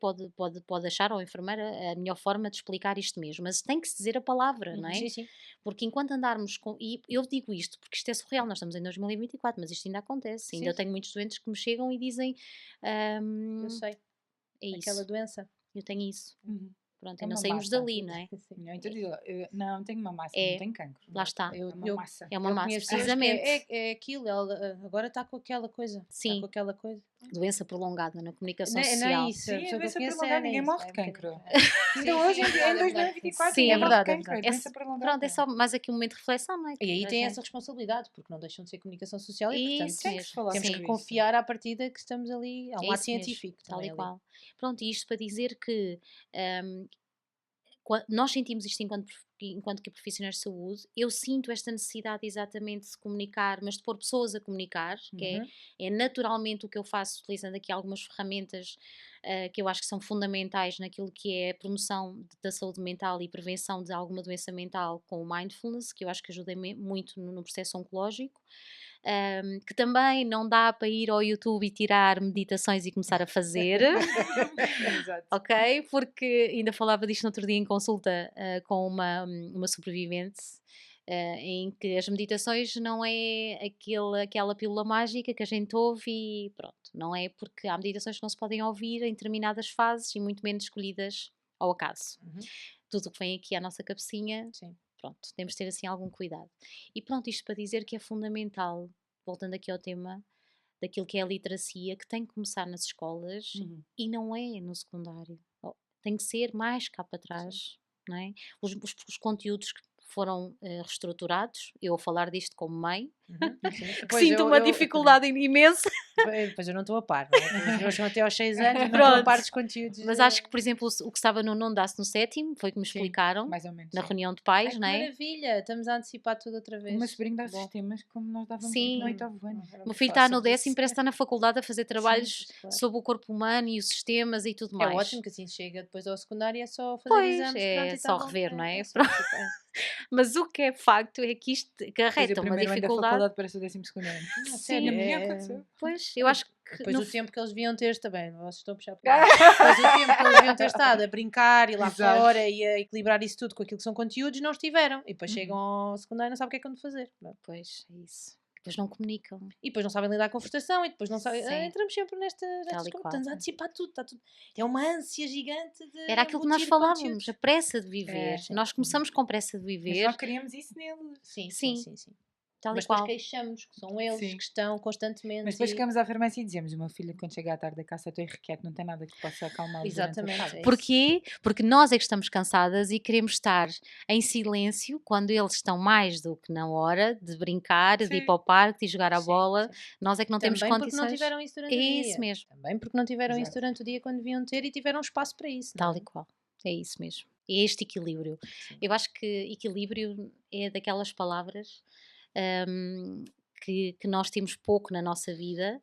pode achar, ou a enfermeira, a melhor forma de explicar isto mesmo, mas tem que se dizer a palavra, não Uhum. é? Sim, sim. Porque enquanto andarmos com. E eu digo isto porque isto é surreal, nós estamos em 2024, mas isto ainda acontece. Ainda Sim, eu tenho sim. muitos doentes que me chegam e dizem: Eu sei. é Aquela isso, doença. eu tenho isso. Uhum. Pronto, É e não uma saímos massa. dali, não é? Sim. Não, então digo, não, tenho uma massa, não É, tenho cancro. lá está, É uma Eu, massa. é uma eu massa, conheço pessoas que precisamente. é aquilo, ela agora está com aquela coisa. Está com Sim, aquela coisa. doença prolongada na comunicação Não é social. isso, a Sim, é pessoa que eu doença conheço prolongada, é ninguém isso. morre de É um bocadinho. cancro. Ainda Sim, hoje, sim, é verdade, em é verdade. 2024, Sim, ninguém É morre de verdade, é cancro, verdade. é doença Pronto, é prolongada. só mais aqui um momento de reflexão, não é? E aí Para a tem essa gente. responsabilidade, porque não deixam de ser comunicação social e, portanto, Isso Tem que se mesmo, falar temos que sim. sobre isso. confiar à partida que estamos ali. Há É um ato isso mesmo, científico tal e também ali. qual. Pronto, e isto para dizer que, hum, nós sentimos isto enquanto que profissionais de saúde, eu sinto esta necessidade exatamente de se comunicar, mas de pôr pessoas a comunicar, que Uhum. é naturalmente o que eu faço, utilizando aqui algumas ferramentas que eu acho que são fundamentais naquilo que é a promoção da saúde mental e prevenção de alguma doença mental com o mindfulness, que eu acho que ajuda muito no processo oncológico. Que também não dá para ir ao YouTube e tirar meditações e começar a fazer, Exato. ok? Porque ainda falava disto no outro dia em consulta com uma sobrevivente, em que as meditações não é aquela pílula mágica que a gente ouve e pronto, não é, porque há meditações que não se podem ouvir em determinadas fases e muito menos escolhidas ao acaso. Uhum. Tudo o que vem aqui à nossa cabecinha, Sim. pronto, temos de ter assim algum cuidado. E pronto, isto para dizer que é fundamental, voltando aqui ao tema, daquilo que é a literacia, que tem que começar nas escolas Uhum. e não é no secundário. Tem que ser mais cá para trás, não é? Os conteúdos que foram reestruturados, eu a falar disto como mãe, Uhum. Sim. que Pois sinto uma dificuldade imensa. Pois eu não estou a par, não é? Os meus são até aos 6 anos, não estou a Pronto. par dos conteúdos. Mas acho que, por exemplo, o que estava no nono dá-se no sétimo, foi o que me Sim, explicaram mais ou menos. na sim. reunião de Ai, pais, que não é? maravilha! Estamos a antecipar tudo outra O vez. meu sobrinho dá Bom. sistemas como nós dávamos Sim. no oitavo ano. Era O meu muito filho está fácil no décimo, disso. parece que está na faculdade a fazer trabalhos claro. sobre o corpo humano e os sistemas e tudo É mais. ótimo que assim chega depois ao secundário e é só fazer Pois, exames, é pronto, e só tá bom. rever, não é? só Pronto. tipo, Mas o que é facto é que isto Depois acarreta o uma primeiro ano da dificuldade. faculdade parece o 12º ano. Não, Sim, sério, A minha aconteceu. pois, eu acho que Depois no o f- tempo que eles deviam ter também, vocês estão a puxar por mim. Depois o tempo que eles deviam ter estado a brincar e lá Exato. fora e a equilibrar isso tudo com aquilo que são conteúdos, não estiveram. E depois Uhum. chegam ao secundário e não sabem o que é que vão fazer. Pronto. Pois, é isso. Depois não comunicam. E depois não sabem lidar com a frustração e depois não sabem. Sim. Entramos sempre nestas Tal e coisas. qual. Estamos a antecipar tudo, está tudo. É uma ânsia gigante de Era aquilo que nós embutir falávamos, conteúdos. a pressa de viver. sim. Nós começamos com pressa de Mas viver, nós queríamos isso neles. Sim, Sim. tal Mas e depois qual. queixamos que são eles Sim. que estão constantemente. Mas depois chegamos à farmácia e dizemos: o meu filho, quando chega à tarde da casa, estou irrequieto, não tem nada que possa acalmá-lo durante a Exatamente. tarde. É isso. Porquê? Porque nós é que estamos cansadas e queremos estar em silêncio quando eles estão mais do que na hora de brincar, de ir Sim. para o parque, de jogar a Sim, bola. sim. Nós é que não temos Também porque não condições. tiveram isso durante É o dia. isso mesmo. Também porque não tiveram isso Exato. durante o dia quando deviam ter e tiveram espaço para isso. Não Tal é? e qual. É isso mesmo. É este equilíbrio. Sim. Eu acho que equilíbrio é daquelas palavras que nós temos pouco na nossa vida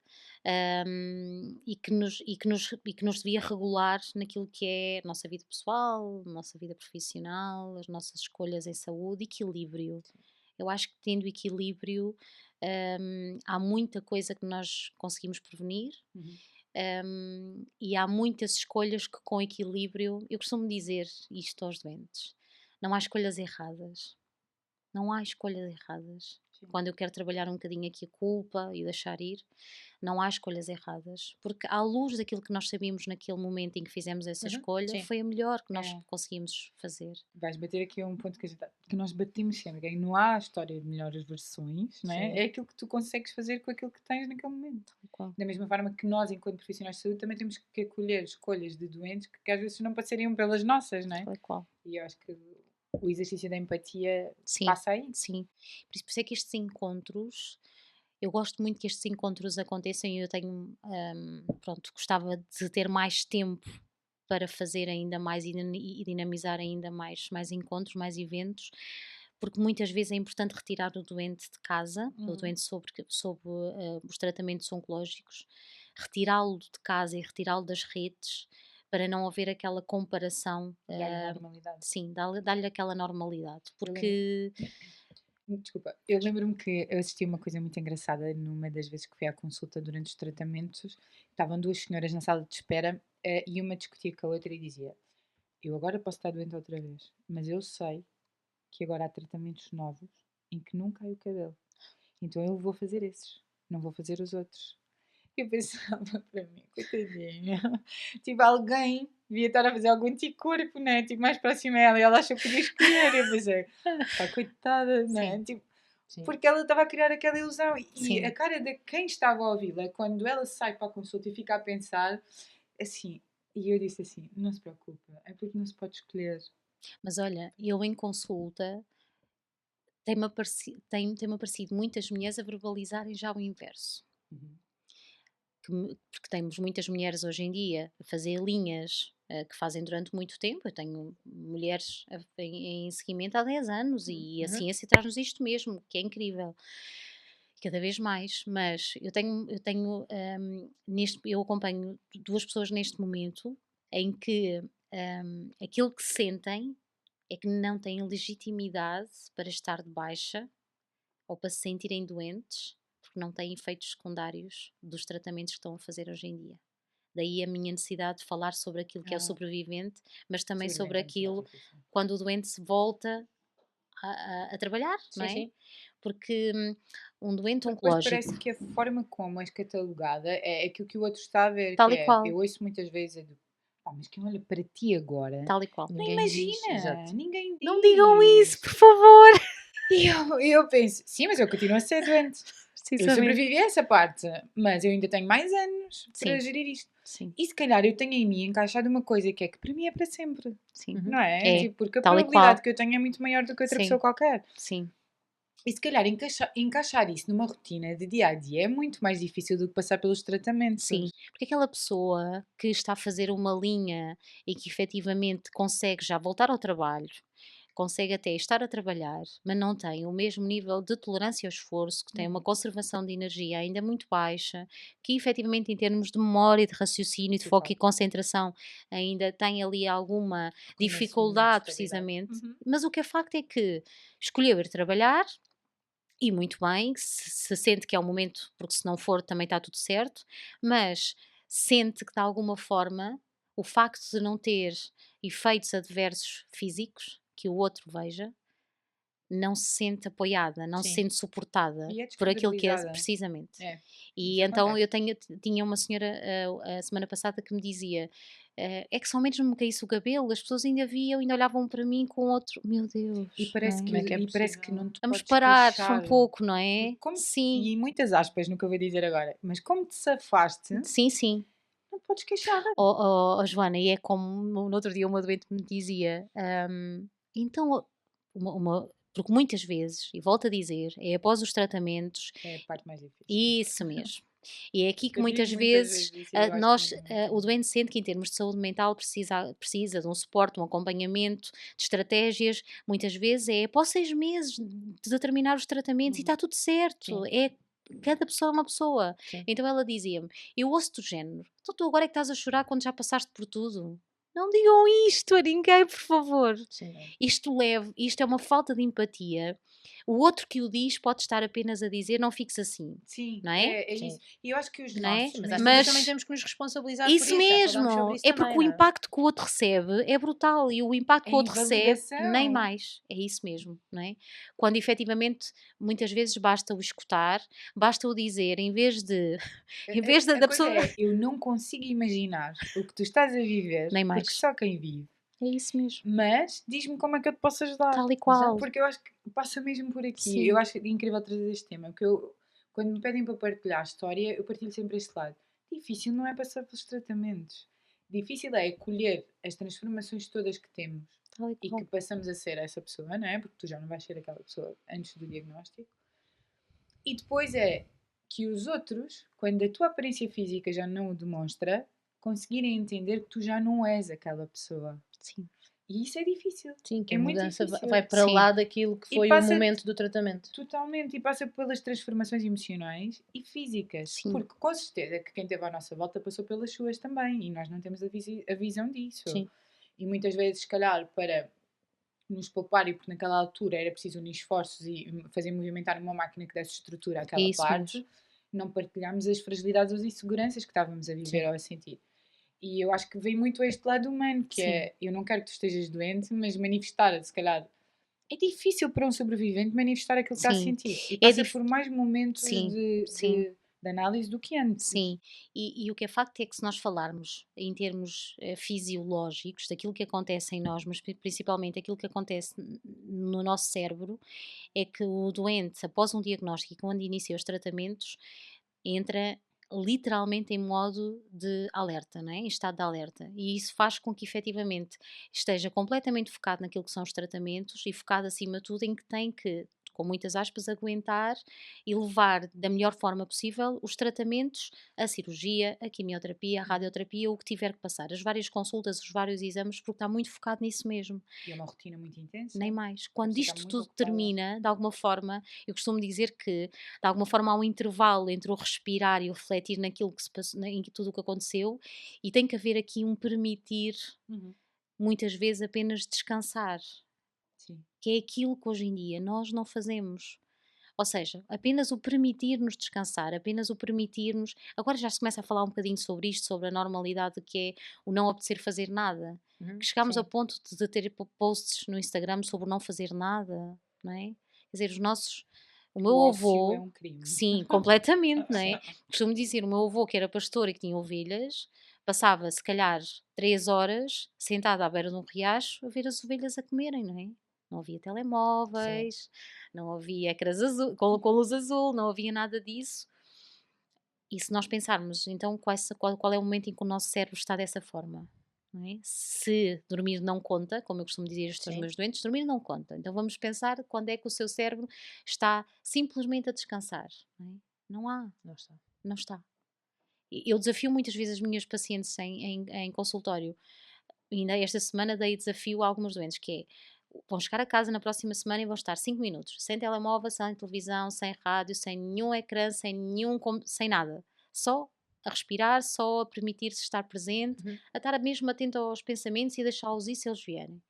e que nos devia regular naquilo que é a nossa vida pessoal, a nossa vida profissional, as nossas escolhas em saúde, equilíbrio. Eu acho que tendo equilíbrio há muita coisa que nós conseguimos prevenir. Uhum. E há muitas escolhas que com equilíbrio, eu costumo dizer isto aos doentes, não há escolhas erradas, não há escolhas erradas. Sim. Quando eu quero trabalhar um bocadinho aqui a culpa e deixar ir, não há escolhas erradas, porque à luz daquilo que nós sabíamos naquele momento em que fizemos essa escolha, sim. foi a melhor que nós É. conseguimos fazer. Vais bater aqui a um ponto que nós batimos sempre, que é que não há história de melhores versões, não é? Sim. É aquilo que tu consegues fazer com aquilo que tens naquele momento. Tal e qual. Da mesma forma que nós, enquanto profissionais de saúde, também temos que acolher escolhas de doentes que às vezes não passariam pelas nossas, não é? Tal e qual. E eu acho que o exercício da empatia Sim, passa aí. sim. Por isso é que estes encontros, eu gosto muito que estes encontros aconteçam e eu tenho, pronto, gostava de ter mais tempo para fazer ainda mais e dinamizar ainda mais encontros, mais eventos, porque muitas vezes é importante retirar o doente de casa, o doente sob os tratamentos oncológicos, retirá-lo de casa e retirá-lo das redes para não haver aquela comparação, Dar-lhe normalidade. sim, dar-lhe aquela normalidade, lembro- porque Desculpa, eu lembro-me que eu assisti a uma coisa muito engraçada numa das vezes que fui à consulta durante os tratamentos. Estavam duas senhoras na sala de espera e uma discutia com a outra e dizia: eu agora posso estar doente outra vez, mas eu sei que agora há tratamentos novos em que não cai o cabelo. Então eu vou fazer esses, não vou fazer os outros. Eu pensava para mim, coitadinha, tipo, alguém devia estar a fazer algum anticorpo, né? Tipo, mais próximo a ela e ela achou que podia escolher. Eu pensei, pá, coitada, né? Sim. Tipo, Sim. porque ela estava a criar aquela ilusão. E Sim. a cara de quem estava a ouvi-la, quando ela sai para a consulta e fica a pensar, assim, e eu disse assim, não se preocupa, é porque não se pode escolher. Mas olha, eu em consulta tem-me aparecido muitas mulheres a verbalizarem já o inverso. Uhum. Porque temos muitas mulheres hoje em dia a fazer linhas que fazem durante muito tempo. Eu tenho mulheres em seguimento há 10 anos e a Uhum. ciência traz-nos isto mesmo, que é incrível, cada vez mais. Mas eu acompanho duas pessoas neste momento em que aquilo que sentem é que não têm legitimidade para estar de baixa ou para se sentirem doentes, porque não têm efeitos secundários dos tratamentos que estão a fazer hoje em dia. Daí a minha necessidade de falar sobre aquilo que é o Ah, sobrevivente, mas também sobre sobrevivente é muito aquilo difícil. quando o doente se volta a trabalhar, não Sim, é? sim. Porque um doente Porque depois oncológico, parece que a forma como és catalogada é aquilo que o outro está a ver, que tal e é, qual, eu ouço muitas vezes, pá, mas quem olha para ti agora tal e qual. não Ninguém diz, imagina, exato. ninguém Não digam isso, diz. por favor! E eu penso, sim, mas eu continuo a ser doente. Eu Precisamente. sobrevivi a essa parte, mas eu ainda tenho mais anos para Sim, gerir isto. sim, E se calhar eu tenho em mim encaixado uma coisa que é que para mim é para sempre, sim. Uhum. não é? É, Tipo, porque a tal e probabilidade qual. que eu tenho é muito maior do que outra pessoa Sim, qualquer. sim. E se calhar encaixar isso numa rotina de dia a dia é muito mais difícil do que passar pelos Sim, tratamentos. porque aquela pessoa que está a fazer uma linha e que efetivamente consegue já voltar ao trabalho, consegue até estar a trabalhar, mas não tem o mesmo nível de tolerância ao esforço, que tem uma Uhum. conservação de energia ainda muito baixa, que efetivamente em termos de memória, de raciocínio, de foco Total. e concentração ainda tem ali alguma Começo muito dificuldade estabilidade. precisamente, Uhum. mas o que é facto é que escolheu ir trabalhar e muito bem, se sente que é o momento, porque se não for também está tudo certo, mas sente que de alguma forma o facto de não ter efeitos adversos físicos que o outro veja, não se sente apoiada, não se Sim. sente suportada E é por aquilo que é descredibilizada. precisamente. É, E isso então acontece. tinha uma senhora a semana passada que me dizia: é que só menos me caísse o cabelo, as pessoas ainda viam, ainda olhavam para mim com outro. Meu E Deus, não parece é? que, Como é que é e parece que possível? não te Vamos podes parar um queixar. pouco, não Porque é? como, Sim, e em muitas aspas, nunca vou dizer agora, mas como te safaste, sim, sim. não te podes queixar. Joana, e é como no outro dia uma doente me dizia, então, porque muitas vezes, e volto a dizer, é após os tratamentos, É a parte mais difícil. isso mesmo. E é aqui que Eu muitas digo muitas vezes vezes isso e eu acho nós, mesmo muito o bom. doente sente que em termos de saúde mental precisa de um suporte, um acompanhamento, de estratégias, muitas vezes é após 6 meses de terminar os tratamentos e Uhum. está tudo certo, Sim, cada pessoa é uma pessoa. sim. Então ela dizia-me, eu ouço do género, então tu agora é que estás a chorar quando já passaste por tudo? Não digam isto a ninguém, por favor. Sim. É. Isto é uma falta de empatia. O outro que o diz pode estar apenas a dizer não fiques assim, Sim, não é? é Sim. isso. E eu acho que os Não é? Sim, nossos mas às tantas também Mas menos temos que nos responsabilizar por isso isso, já falámos sobre mesmo, isso é porque também, o não é? impacto que o outro recebe é brutal e o impacto é que o outro recebe, nem invalidação. mais. É isso mesmo, não é? Quando efetivamente muitas vezes basta o escutar, basta o dizer, em vez de, em vez A da coisa pessoa. é, eu não consigo imaginar o que tu estás a viver, Nem porque mais. só quem vive. É isso mesmo. Mas diz-me como é que eu te posso ajudar. Tal e Exato. qual. Porque eu acho que passa mesmo por aqui. Eu Sim, acho incrível trazer este tema. Porque eu, quando me pedem para partilhar a história, eu partilho sempre este lado. Difícil não é passar pelos tratamentos. Difícil é colher as transformações todas que temos tal e e que qual. passamos a ser essa pessoa, não é? Porque tu já não vais ser aquela pessoa antes do diagnóstico. E depois é que os outros, quando a tua aparência física já não o demonstra, conseguirem entender que tu já não és aquela pessoa. Sim, E isso é difícil. Sim, que É a muito mudança vai difícil. para sim, lá daquilo que E foi o passa momento do tratamento. totalmente, e passa pelas transformações emocionais e físicas. sim, Porque com certeza que quem esteve à nossa volta passou pelas suas também. E nós não temos a visão disso. Sim, E muitas vezes, se calhar, para nos poupar, e porque naquela altura era preciso unir esforços e fazer movimentar uma máquina que desse estrutura é àquela isso mesmo. parte, não partilhámos as fragilidades ou as inseguranças que estávamos a viver sim. ou a sentir. E eu acho que vem muito a este lado humano, que Sim, é, eu não quero que tu estejas doente, mas manifestar, se calhar, é difícil para um sobrevivente manifestar aquilo que está a sim. sentir. E É passa por mais momentos sim, de, sim. de, de análise do que antes. Sim, e o que é facto é que se nós falarmos em termos fisiológicos, daquilo que acontece em nós, mas principalmente aquilo que acontece no nosso cérebro, é que o doente, após um diagnóstico e quando inicia os tratamentos, entra literalmente em modo de alerta, não é? Em estado de alerta. E isso faz com que efetivamente esteja completamente focado naquilo que são os tratamentos e focado acima de tudo em que tem que com muitas aspas, aguentar e levar da melhor forma possível os tratamentos, a cirurgia, a quimioterapia, a radioterapia, o que tiver que passar, as várias consultas, os vários exames, porque está muito focado nisso mesmo. E é uma rotina muito intensa. Nem mais. A Quando pessoa está isto muito tudo ocupada. termina, de alguma forma, eu costumo dizer que, de alguma forma, há um intervalo entre o respirar e o refletir naquilo que se passou, em tudo o que aconteceu, e tem que haver aqui um permitir, Uhum. muitas vezes, apenas descansar, Sim. que é aquilo que hoje em dia nós não fazemos. Ou seja, apenas o permitir-nos descansar, apenas o permitir-nos. Agora já se começa a falar um bocadinho sobre isto, sobre a normalidade que é o não apetecer fazer nada. Que chegámos ao Sim. ponto de ter posts no Instagram sobre não fazer nada, não é? Quer dizer, os nossos. O meu O ócio é avô, um crime. sim, completamente, não é? Sim. Costumo dizer, o meu avô, que era pastor e que tinha ovelhas, passava se calhar 3 horas sentado à beira de um riacho a ver as ovelhas a comerem, não é? Não havia Sim. telemóveis, não havia ecrãs azul, com luz azul, não havia nada disso. E se nós pensarmos, então, qual é o momento em que o nosso cérebro está dessa forma? Não é? Se dormir não conta, como eu costumo dizer isto aos Sim. meus doentes, dormir não conta. Então vamos pensar quando é que o seu cérebro está simplesmente a descansar. Não é? Não há, Não está. não está. Eu desafio muitas vezes as minhas pacientes em consultório. Ainda esta semana dei desafio a alguns doentes, que é, vão chegar a casa na próxima semana e vão estar 5 minutos, sem telemóvel, sem televisão, sem rádio, sem nenhum ecrã, sem nada. Só a respirar, só a permitir-se estar presente, Uhum. a estar mesmo atento aos pensamentos e deixá-los ir se eles vierem.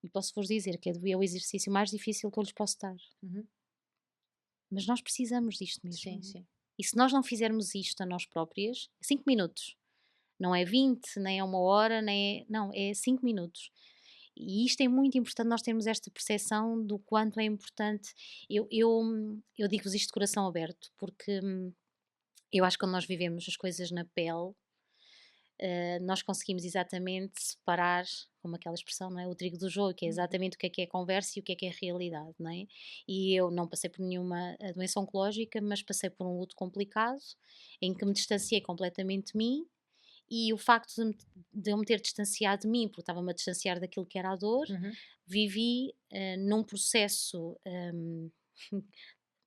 E posso-vos dizer que é o exercício mais difícil que eu lhes posso dar. Uhum. Mas nós precisamos disto mesmo. Sim, sim. E se nós não fizermos isto a nós próprias, 5 minutos. Não é 20, nem é 1 hora, nem é. Não, é 5 minutos. E isto é muito importante, nós termos esta percepção do quanto é importante. Eu digo-vos isto de coração aberto, porque eu acho que quando nós vivemos as coisas na pele, nós conseguimos exatamente separar, como aquela expressão, não é? O trigo do joio, que é exatamente o que é conversa e o que é realidade, não é? E eu não passei por nenhuma doença oncológica, mas passei por um luto complicado, em que me distanciei completamente de mim, e o facto de eu me ter distanciado de mim, porque estava-me a distanciar daquilo que era a dor, Uhum. vivi num processo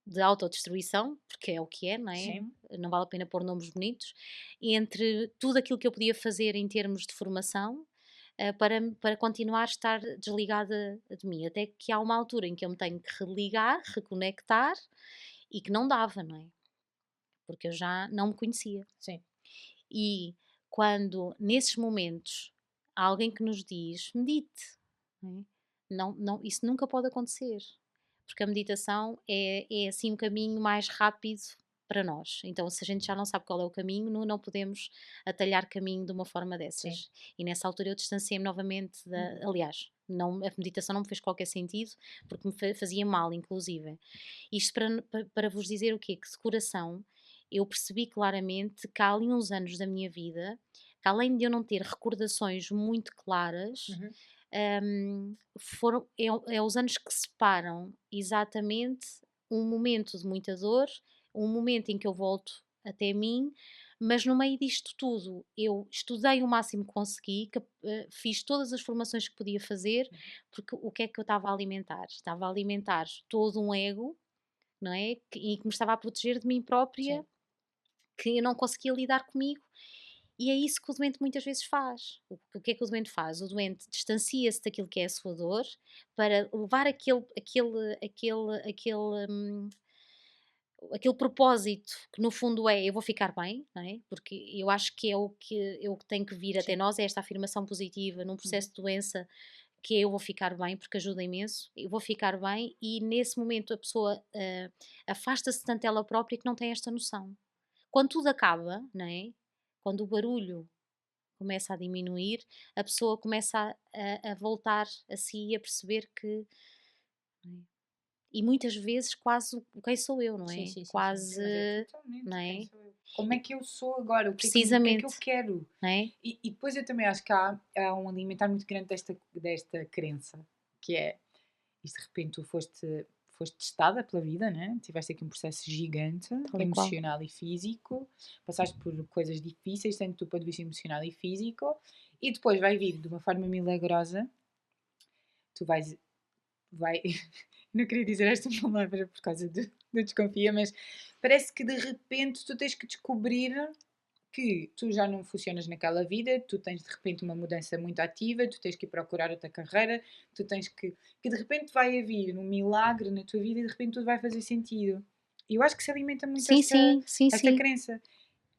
de autodestruição, porque é o que é, não é? Sim. Não vale a pena pôr nomes bonitos, entre tudo aquilo que eu podia fazer em termos de formação, para continuar a estar desligada de mim. Até que há uma altura em que eu me tenho que religar, reconectar, e que não dava, não é? Porque eu já não me conhecia. Sim. E quando, nesses momentos, há alguém que nos diz: medite, não é? Isso nunca pode acontecer, porque a meditação é assim um caminho mais rápido para nós. Então, se a gente já não sabe qual é o caminho, não podemos atalhar caminho de uma forma Sim. dessas. E nessa altura eu distanciei-me novamente Uhum. aliás, não, a meditação não me fez qualquer sentido, porque me fazia mal, inclusive. Isto para vos dizer o quê? Que de coração eu percebi claramente que há ali uns anos da minha vida, que além de eu não ter recordações muito claras, Uhum. é os anos que separam exatamente um momento de muita dor, um momento em que eu volto até mim, mas no meio disto tudo eu estudei o máximo que consegui, fiz todas as formações que podia fazer, porque o que é que eu estava a alimentar? Estava a alimentar todo um ego, não é? E que me estava a proteger de mim própria, Sim. que eu não conseguia lidar comigo. E é isso que o doente muitas vezes faz. O que é que o doente faz? O doente distancia-se daquilo que é a sua dor para levar aquele propósito que no fundo é eu vou ficar bem, não é? Porque eu acho que é o que tem que vir até Sim. nós, é esta afirmação positiva num Uhum. processo de doença, que é eu vou ficar bem, porque ajuda imenso, eu vou ficar bem, e nesse momento a pessoa afasta-se tanto dela própria que não tem esta noção. Quando tudo acaba, não é? Quando o barulho começa a diminuir, a pessoa começa a voltar a si e a perceber que. Não é? E muitas vezes quase quem sou eu, não Sim, é? sim, sim, sim. Quase, Mas é não totalmente quem é? sou eu. Como é E que eu sou agora? O que é que eu precisamente, quero? não é? E depois eu também acho que há um alimentar muito grande desta crença, que é, isto de repente tu foste testada pela vida, né? Tiveste aqui um processo gigante, Tal e qual. emocional e físico, passaste por coisas difíceis, tanto do ponto de vista emocional e físico, e depois vai vir de uma forma milagrosa, tu vai, não queria dizer esta palavra por causa do desconfia, mas parece que de repente tu tens que descobrir que tu já não funcionas naquela vida, tu tens de repente uma mudança muito ativa, tu tens que ir procurar outra carreira, tu tens que de repente vai haver um milagre na tua vida e de repente tudo vai fazer sentido. E eu acho que se alimenta muito Sim, sim, sim, esta sim. crença.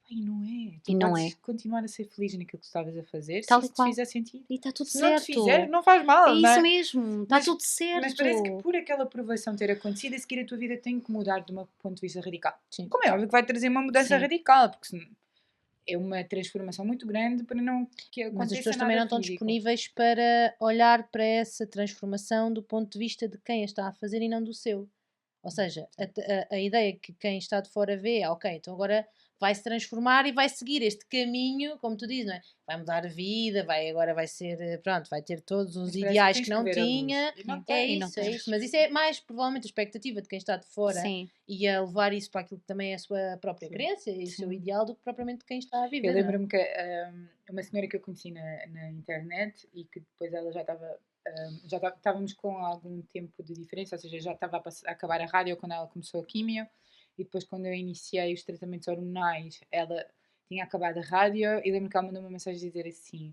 E não é. Tu E não é. podes continuar a ser feliz naquilo que tu estavas a fazer se Tal e isso te qual. fizer sentido. E está tudo Se não te fizer, certo. não faz É mal, não isso é? mesmo, está Mas, tudo mas parece que certo. por aquela aprovação ter acontecido, a seguir a tua vida tem que mudar de um ponto de vista radical. Sim. Como é óbvio que vai trazer uma mudança Sim. radical, porque é uma transformação muito grande para não que Mas as aconteça pessoas também nada não estão ridículo. disponíveis para olhar para essa transformação do ponto de vista de quem a está a fazer e não do seu. Ou seja, a ideia que quem está de fora vê é, ok, então agora vai se transformar e vai seguir este caminho, como tu dizes, não é? Vai mudar a vida, agora vai ser, pronto, vai ter todos os Mas parece que ideais tens que que não ver a luz. tinha. E não É E não isso, é tens. isso. Mas isso é mais provavelmente a expectativa de quem está de fora Sim, e a levar isso para aquilo que também é a sua própria Sim. crença e o seu sim. ideal do que propriamente de quem está a viver. Eu não é? lembro-me que uma senhora que eu conheci na internet e que depois ela já estava. Estávamos com algum tempo de diferença, ou seja, já estava a acabar a rádio quando ela começou a quimio e depois quando eu iniciei os tratamentos hormonais ela tinha acabado a rádio e lembro que ela mandou uma mensagem a dizer assim: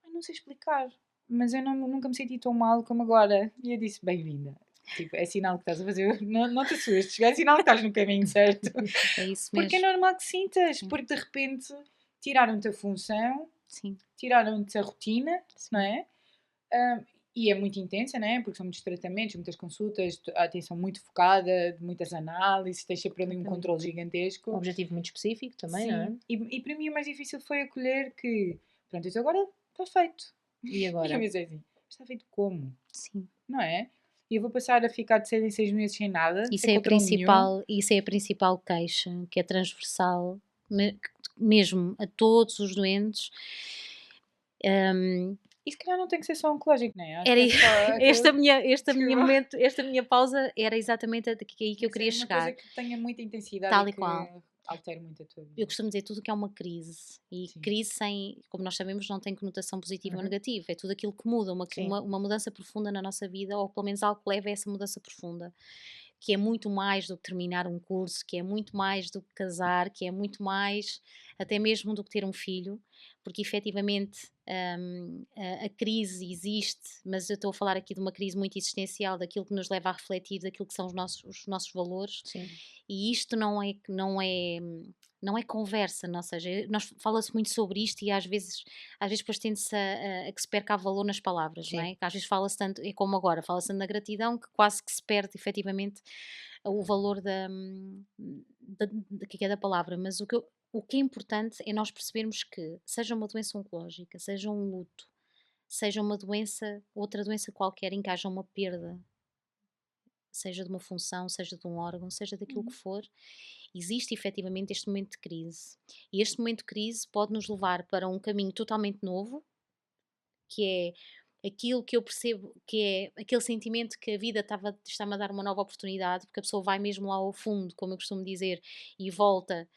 "Pai, não sei explicar, mas eu nunca me senti tão mal como agora." E eu disse: "Bem-vinda." Tipo, é sinal que estás a fazer. Não te assustes, é sinal que estás no caminho certo. É isso Porque é mesmo. normal que sintas, Sim. porque de repente tiraram-te a função, Sim, tiraram-te a rotina, não Sim. é? Ah, e é muito intensa, não é? Porque são muitos tratamentos, muitas consultas, a atenção muito focada, muitas análises, tens sempre ali um Exatamente. controle Um gigantesco. objetivo muito específico também, não é? Sim, e para mim o mais difícil foi acolher que, pronto, isso agora está feito. E E eu agora? pensei assim, está feito como? sim. Não é? E eu vou passar a ficar de 6 em 6 meses sem nada, Isso sem é a controle nenhum. isso é a principal queixa, que é transversal, mesmo a todos os doentes. Hum, E se calhar não tem que ser só oncológico, não é? Acho era que é só esta aquele. minha este Desculpa. momento, esta minha pausa era exatamente aí que eu Tem que queria ser uma coisa chegar, que tenha muita intensidade tal e e que qual. altere muito a tua Eu vida. costumo dizer tudo o que é uma crise, e Sim. crise sem, como nós sabemos, não tem conotação positiva ou Uhum. negativa, é tudo aquilo que muda, Sim. uma mudança profunda na nossa vida, ou pelo menos algo que leva a essa mudança profunda, que é muito mais do que terminar um curso, que é muito mais do que casar, que é muito mais até mesmo do que ter um filho, porque efetivamente a crise existe, mas eu estou a falar aqui de uma crise muito existencial, daquilo que nos leva a refletir, daquilo que são os nossos valores, Sim. e isto não é conversa, ou seja, fala-se muito sobre isto e às vezes depois tende-se a que se perca valor nas palavras, não Sim. é? Que às vezes fala-se tanto, é como agora, fala-se tanto na gratidão que quase que se perde efetivamente o valor que é da palavra, mas o que é importante é nós percebermos que, seja uma doença oncológica, seja um luto, seja uma doença, outra doença qualquer em que haja uma perda, seja de uma função, seja de um órgão, seja daquilo que Uhum. for, existe efetivamente este momento de crise. E este momento de crise pode nos levar para um caminho totalmente novo, que é aquilo que eu percebo que é aquele sentimento que a vida está-me a dar uma nova oportunidade, porque a pessoa vai mesmo lá ao fundo, como eu costumo dizer, e volta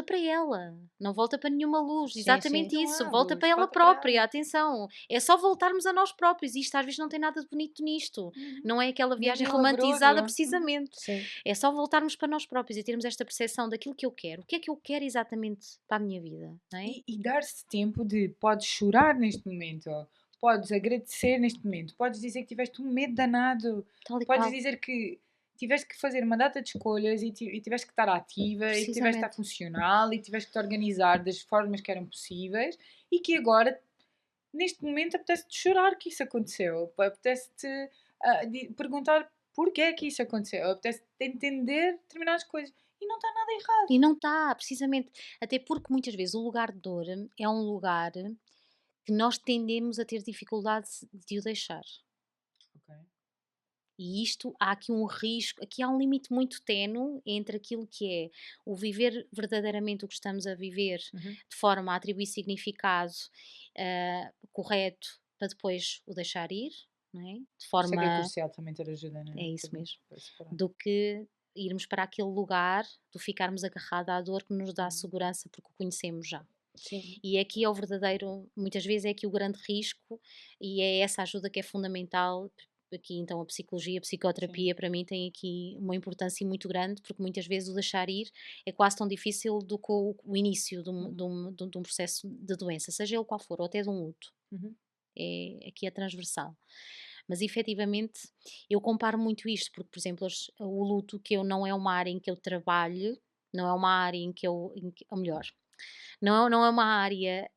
para ela, não volta para nenhuma luz, Sim, sim. exatamente Não isso, há volta luz, para ela volta para própria, ela. atenção, é só voltarmos a nós próprios, e isto às vezes não tem nada de bonito nisto, Uhum. não é aquela Nem viagem milagroso. romantizada Uhum. precisamente, Sim. é só voltarmos para nós próprios e termos esta percepção daquilo que eu quero, o que é que eu quero exatamente para a minha vida, não é? E dar-se tempo de podes chorar neste momento, podes agradecer neste momento, podes dizer que tiveste um medo danado, Tal e podes qual, dizer que tiveste que fazer uma data de escolhas e tiveste que estar ativa e que tiveste que estar precisamente. funcional e tiveste que te organizar das formas que eram possíveis e que agora, neste momento, apetece-te chorar que isso aconteceu, apetece-te perguntar porquê é que isso aconteceu, apetece-te entender determinadas coisas e não está nada E errado. não está, precisamente, até porque muitas vezes o lugar de dor é um lugar que nós tendemos a ter dificuldade de o deixar. Ok. E isto, há aqui um risco, aqui há um limite muito ténue entre aquilo que é o viver verdadeiramente o que estamos a viver, Uhum. de forma a atribuir significado correto, para depois o deixar ir, não é? De Por isso é que é forma, crucial também ter ajuda, né? é isso mesmo, Para separar. do que irmos para aquele lugar, do ficarmos agarrado à dor que nos dá Uhum. segurança porque o conhecemos já. Sim. E aqui é o verdadeiro, muitas vezes é aqui o grande risco, e é essa ajuda que é fundamental, aqui então a psicologia, a Sim. psicoterapia para mim tem aqui uma importância muito grande, porque muitas vezes o deixar ir é quase tão difícil do que o início de um processo de doença, seja ele qual for, ou até de um luto. Uhum. Aqui é transversal. Mas efetivamente eu comparo muito isto, porque, por exemplo, o luto que eu não é uma área em que eu trabalho, não é uma área em que ou melhor, não é uma área,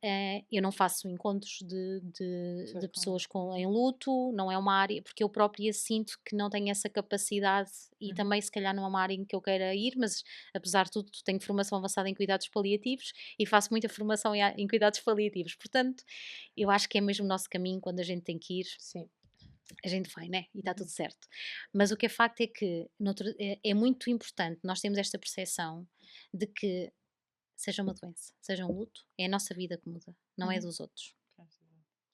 eu não faço encontros Pessoas de com pessoas luto. em luto, não é uma área, porque eu própria sinto que não tenho essa capacidade e Uhum. também se calhar não é uma área em que eu queira ir, mas apesar de tudo tenho formação avançada em cuidados paliativos e faço muita formação em cuidados paliativos, portanto, eu acho que é mesmo o nosso caminho quando a gente tem que ir, Sim. a gente vai, né? E está tudo Uhum. certo. Mas o que é facto é que é muito importante nós termos esta percepção de que, seja uma doença, seja um luto, é a nossa vida que muda, não é Uhum. dos outros.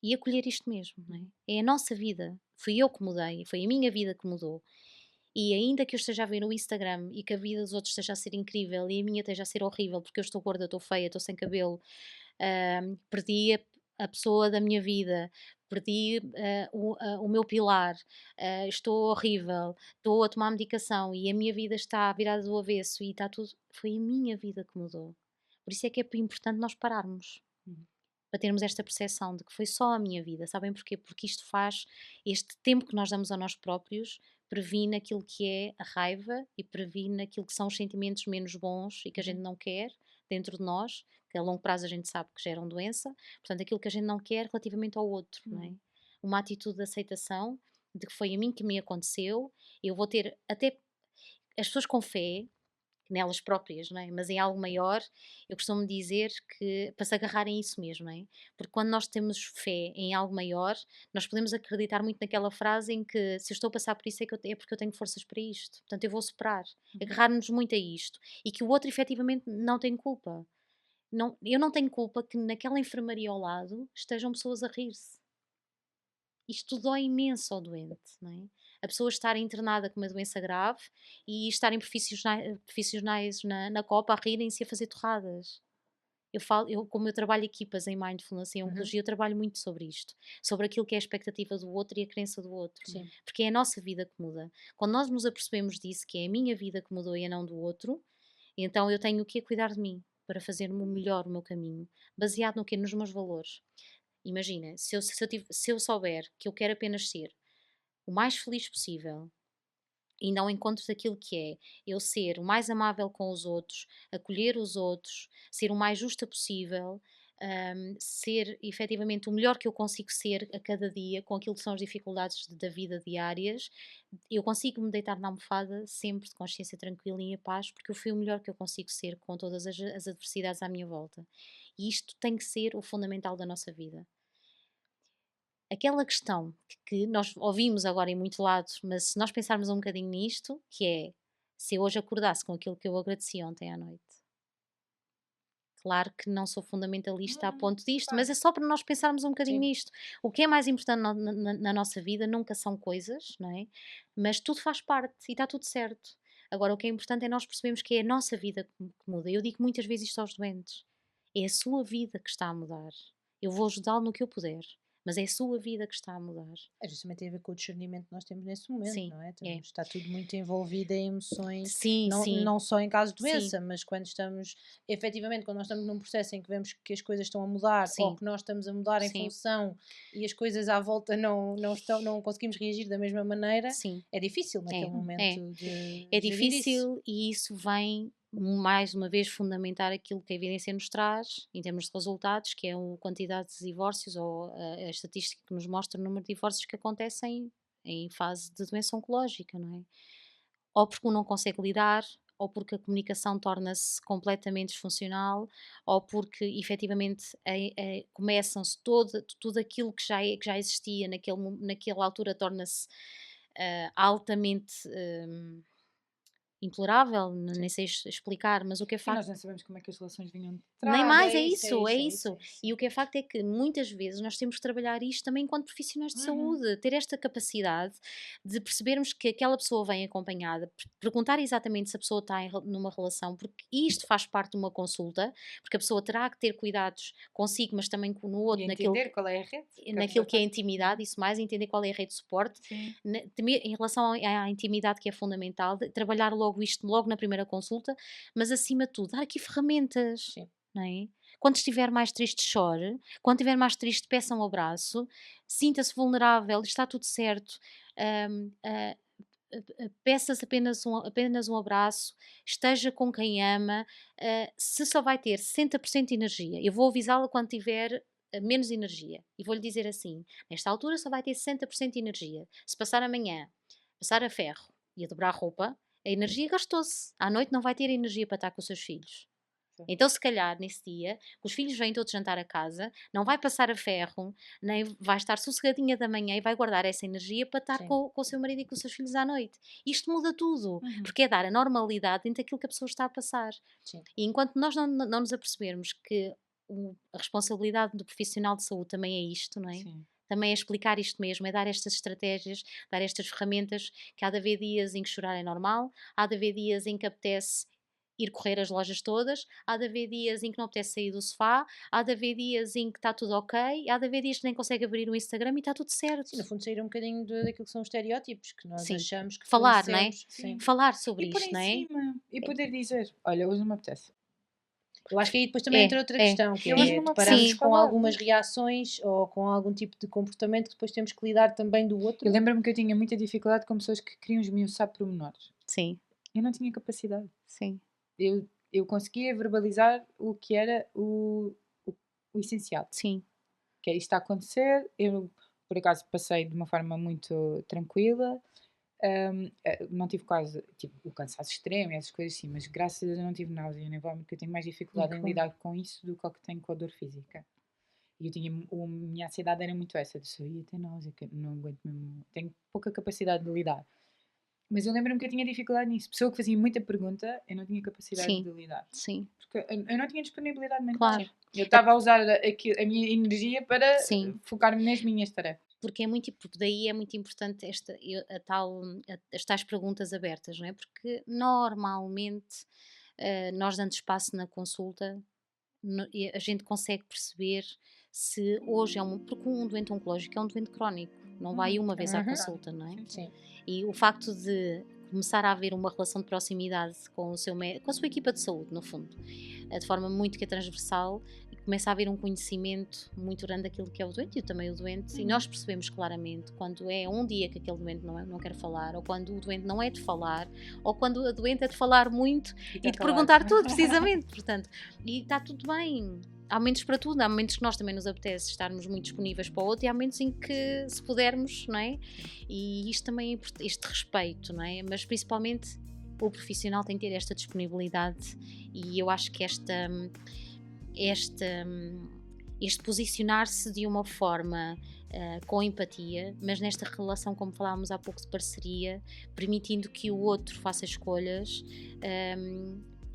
E acolher isto mesmo, não é? É a nossa vida. Fui eu que mudei, foi a minha vida que mudou. E ainda que eu esteja a ver no Instagram e que a vida dos outros esteja a ser incrível e a minha esteja a ser horrível porque eu estou gorda, estou feia, estou sem cabelo, perdi a pessoa da minha vida, perdi o meu pilar, estou horrível, estou a tomar medicação e a minha vida está virada do avesso e está tudo. Foi a minha vida que mudou. Por isso é que é importante nós pararmos, Uhum. para termos esta percepção de que foi só a minha vida. Sabem porquê? Porque isto faz, este tempo que nós damos a nós próprios, previne aquilo que é a raiva e previne aquilo que são os sentimentos menos bons e que a gente Uhum. não quer dentro de nós, que a longo prazo a gente sabe que geram doença, portanto, aquilo que a gente não quer relativamente ao outro, não é? Uhum. Uma atitude de aceitação de que foi a mim que me aconteceu, eu vou ter até as pessoas com fé nelas próprias, não é? Mas em algo maior, eu costumo dizer que para se agarrarem a isso mesmo, não é? Porque quando nós temos fé em algo maior, nós podemos acreditar muito naquela frase em que se eu estou a passar por isso é porque eu tenho forças para isto, portanto eu vou superar. Uhum. Agarrar-nos muito a isto e que o outro efetivamente não tem culpa. Não, eu não tenho culpa que naquela enfermaria ao lado estejam pessoas a rir-se. Isto dói imenso ao doente, não é? A pessoa estar internada com uma doença grave e estarem profissionais na copa a rirem-se e a fazer torradas. Como eu trabalho equipas em mindfulness e em Uhum. oncologia, eu trabalho muito sobre isto, sobre aquilo que é a expectativa do outro e a crença do outro, não é? Sim. Porque é a nossa vida que muda. Quando nós nos apercebemos disso, que é a minha vida que mudou e a não do outro, então eu tenho o que cuidar de mim para fazer o melhor o meu caminho, baseado no quê? Nos meus valores. Imagina, se eu souber que eu quero apenas ser o mais feliz possível e não encontro daquilo que é eu ser o mais amável com os outros, acolher os outros, ser o mais justa possível, ser efetivamente o melhor que eu consigo ser a cada dia com aquilo que são as dificuldades da vida diárias, eu consigo me deitar na almofada sempre de consciência tranquila e em paz, porque eu fui o melhor que eu consigo ser com todas as adversidades à minha volta. E isto tem que ser o fundamental da nossa vida. Aquela questão que nós ouvimos agora em muito lado, mas se nós pensarmos um bocadinho nisto, que é, se eu hoje acordasse com aquilo que eu agradeci ontem à noite. Claro que não sou fundamentalista a ponto disto, mas Claro. é só para nós pensarmos um bocadinho Sim. nisto. O que é mais importante na nossa vida nunca são coisas, não é? Mas tudo faz parte e está tudo certo. Agora, o que é importante é nós percebermos que é a nossa vida que muda. Eu digo muitas vezes isto aos doentes. É a sua vida que está a mudar. Eu vou ajudá-lo no que eu puder, mas é a sua vida que está a mudar. É justamente tem a ver com o discernimento que nós temos nesse momento, Sim, não é? é. Está tudo muito envolvido em emoções, Sim, não, sim, não só em caso de sim, doença, mas quando estamos, efetivamente, quando nós estamos num processo em que vemos que as coisas estão a mudar ou sim, que nós estamos a mudar em sim, função e as coisas à volta não estão, não conseguimos reagir da mesma maneira, sim. é difícil É, naquele é. momento de É gerir isso. difícil e isso vem mais uma vez fundamentar aquilo que a evidência nos traz em termos de resultados, que é a quantidade de divórcios ou a estatística que nos mostra o número de divórcios que acontecem em fase de doença oncológica, não é? Ou porque um não consegue lidar, ou porque a comunicação torna-se completamente disfuncional, ou porque efetivamente começam-se tudo aquilo que já existia naquela altura torna-se altamente intolerável, nem sei explicar, mas o que é E facto... nós não sabemos como é que as relações vinham de Nem trás. mais, É é isso, é isso, é isso, é isso. isso, é isso. E o que é facto é que muitas vezes nós temos que trabalhar isto também enquanto profissionais de Uhum. saúde, ter esta capacidade de percebermos que aquela pessoa vem acompanhada, perguntar exatamente se a pessoa está numa relação, porque isto faz parte de uma consulta, porque a pessoa terá que ter cuidados consigo, mas também no E outro, entender qual é a rede que a naquilo pessoa que é está. intimidade, isso mais, entender qual é a rede de suporte, Sim. também em relação à intimidade que é fundamental, trabalhar logo isto logo na primeira consulta, mas acima de tudo, dar aqui ferramentas, Sim. não é? Quando estiver mais triste, chore. Quando estiver mais triste, peça um abraço. Sinta-se vulnerável, está tudo certo. Ahm, ah, Peça-se apenas um abraço. Esteja com quem ama. Se só vai ter 60% de energia, eu vou avisá-la quando tiver menos energia. E vou-lhe dizer assim: nesta altura só vai ter 60% de energia. Se passar amanhã, passar a ferro e a dobrar roupa, a energia gastou-se. À noite não vai ter energia para estar com os seus filhos. Sim. Então, se calhar, nesse dia, os filhos vêm todos jantar a casa, não vai passar a ferro, nem vai estar sossegadinha da manhã e vai guardar essa energia para estar Sim. com o seu marido e com os seus filhos à noite. Isto muda tudo, Uhum. porque é dar a normalidade dentro daquilo que a pessoa está a passar. Sim. E enquanto nós não nos apercebermos que a responsabilidade do profissional de saúde também é isto, não é? Sim. Também é explicar isto mesmo, é dar estas estratégias, dar estas ferramentas, que há de haver dias em que chorar é normal, há de haver dias em que apetece ir correr as lojas todas, há de haver dias em que não apetece sair do sofá, há de haver dias em que está tudo ok, há de haver dias que nem consegue abrir o Instagram e está tudo certo. Sim, no fundo sair um bocadinho daquilo que são os estereótipos que nós Sim. achamos que Falar, não é? conhecemos. Sim. Falar sobre E por isto, em não é? cima. E poder dizer, olha, hoje não me apetece. Eu acho que aí depois também É, entra outra é. questão, que Eu hoje é não me depararmos apetece com falar. algumas reações ou com algum tipo de comportamento que depois temos que lidar também do outro. Eu lembro-me que eu tinha muita dificuldade com pessoas que queriam esmiuçar pormenores. Sim, Eu não tinha capacidade. sim, Eu conseguia verbalizar o que era o essencial. sim. Que é isto está a acontecer. Eu, por acaso, passei de uma forma muito tranquila. Não tive quase o cansaço extremo e essas coisas assim, mas graças a Deus eu não tive náusea nem vómito, porque eu tenho mais dificuldade Que em bom. lidar com isso do que o que tenho com a dor física. E eu tinha, a minha ansiedade era muito essa, de se eu ia ter náusea, que eu não aguento mesmo, tenho pouca capacidade de lidar. Mas eu lembro-me que eu tinha dificuldade nisso. Pessoa que fazia muita pergunta, eu não tinha capacidade Sim. de lidar. Sim, Porque eu não tinha disponibilidade mental. claro. Eu estava a usar a minha energia para Sim. focar-me nas minhas tarefas. Porque daí é muito importante as tais perguntas abertas, não é? Porque normalmente nós dando espaço na consulta, e a gente consegue perceber se hoje porque um doente oncológico é um doente crónico, não vai uma vez à Uhum. consulta, não é? Sim, sim. Sim. E o facto de começar a haver uma relação de proximidade com a sua equipa de saúde, no fundo, de forma muito que é transversal, e começa a haver um conhecimento muito grande daquilo que é o doente e também o doente, e nós percebemos claramente quando é um dia que aquele doente não quer falar, ou quando o doente não é de falar, ou quando a doente é de falar muito e de perguntar tudo, precisamente. Portanto, e está tudo bem. Há momentos para tudo, há momentos que nós também nos apetece estarmos muito disponíveis para o outro e há momentos em que, se pudermos, não é? E isto também é este respeito, não é? Mas principalmente o profissional tem que ter esta disponibilidade e eu acho que este posicionar-se de uma forma com empatia, mas nesta relação, como falávamos há pouco, de parceria, permitindo que o outro faça escolhas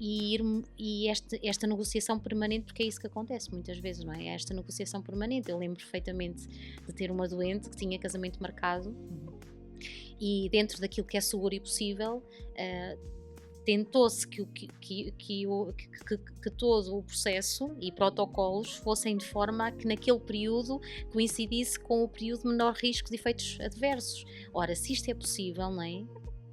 e esta negociação permanente, porque é isso que acontece muitas vezes, não é? Esta negociação permanente. Eu lembro perfeitamente de ter uma doente que tinha casamento marcado e dentro daquilo que é seguro e possível tentou-se que todo o processo e protocolos fossem de forma a que naquele período coincidisse com o período de menor risco de efeitos adversos. Ora, se isto é possível, não é?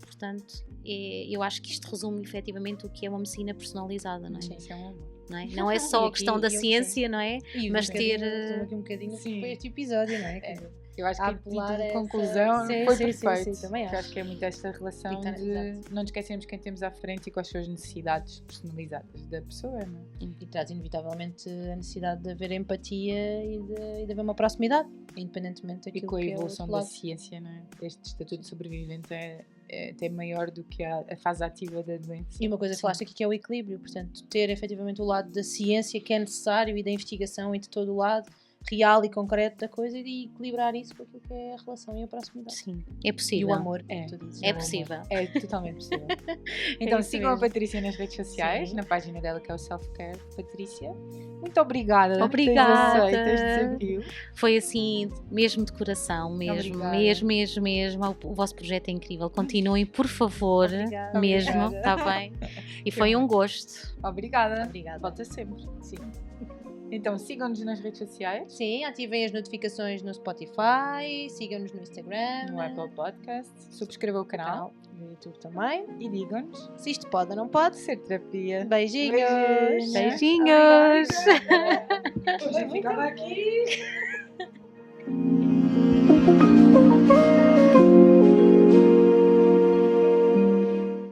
Portanto, eu acho que isto resume efetivamente o que é uma medicina personalizada, não é? Sim, isso é um amor. Não é? Não é só a questão da ciência, não é? E Mas ter. resumo aqui um bocadinho o que foi este episódio, não é? Quer dizer, Eu acho que a a título apelar a de essa- conclusão Sim, foi sim, sim, perfeito. sim, também Porque acho. acho que é muito esta relação Exato. de não nos esquecermos quem temos à frente e quais são as necessidades personalizadas da pessoa, não é? E traz inevitavelmente a necessidade de haver empatia e de haver uma proximidade, independentemente E daquilo com a que é o evolução outro da lado. ciência, não é? Este estatuto de sobrevivente é até maior do que a fase ativa da doença. E uma coisa que falaste aqui que é o equilíbrio, portanto, ter efetivamente o lado da ciência que é necessário e da investigação e de todo o lado, real e concreto da coisa e equilibrar isso com aquilo que é a relação e a proximidade. Sim, é E possível. o amor, É. que tu dizes. É possível. É totalmente possível. Então isso sigam a mesmo. Patrícia nas redes sociais, Sim. na página dela que é o Self-Care Patrícia. Muito obrigada Obrigada. por teres aceito este desafio. Foi assim, mesmo de coração, Obrigada. mesmo. O vosso projeto é incrível. Continuem, por favor, Obrigada. mesmo, Obrigada. está bem? E foi um gosto. Obrigada. Obrigada. Volta sempre. Sim. Então sigam-nos nas redes sociais, Sim, ativem as notificações no Spotify, sigam-nos no Instagram, no Apple Podcast, subscrevam o no canal canal do YouTube também. e digam-nos Se isto pode ou não pode. ser terapia. Beijinhos! Beijinhos. Beijinhos! Obrigada. Hoje ficava aqui.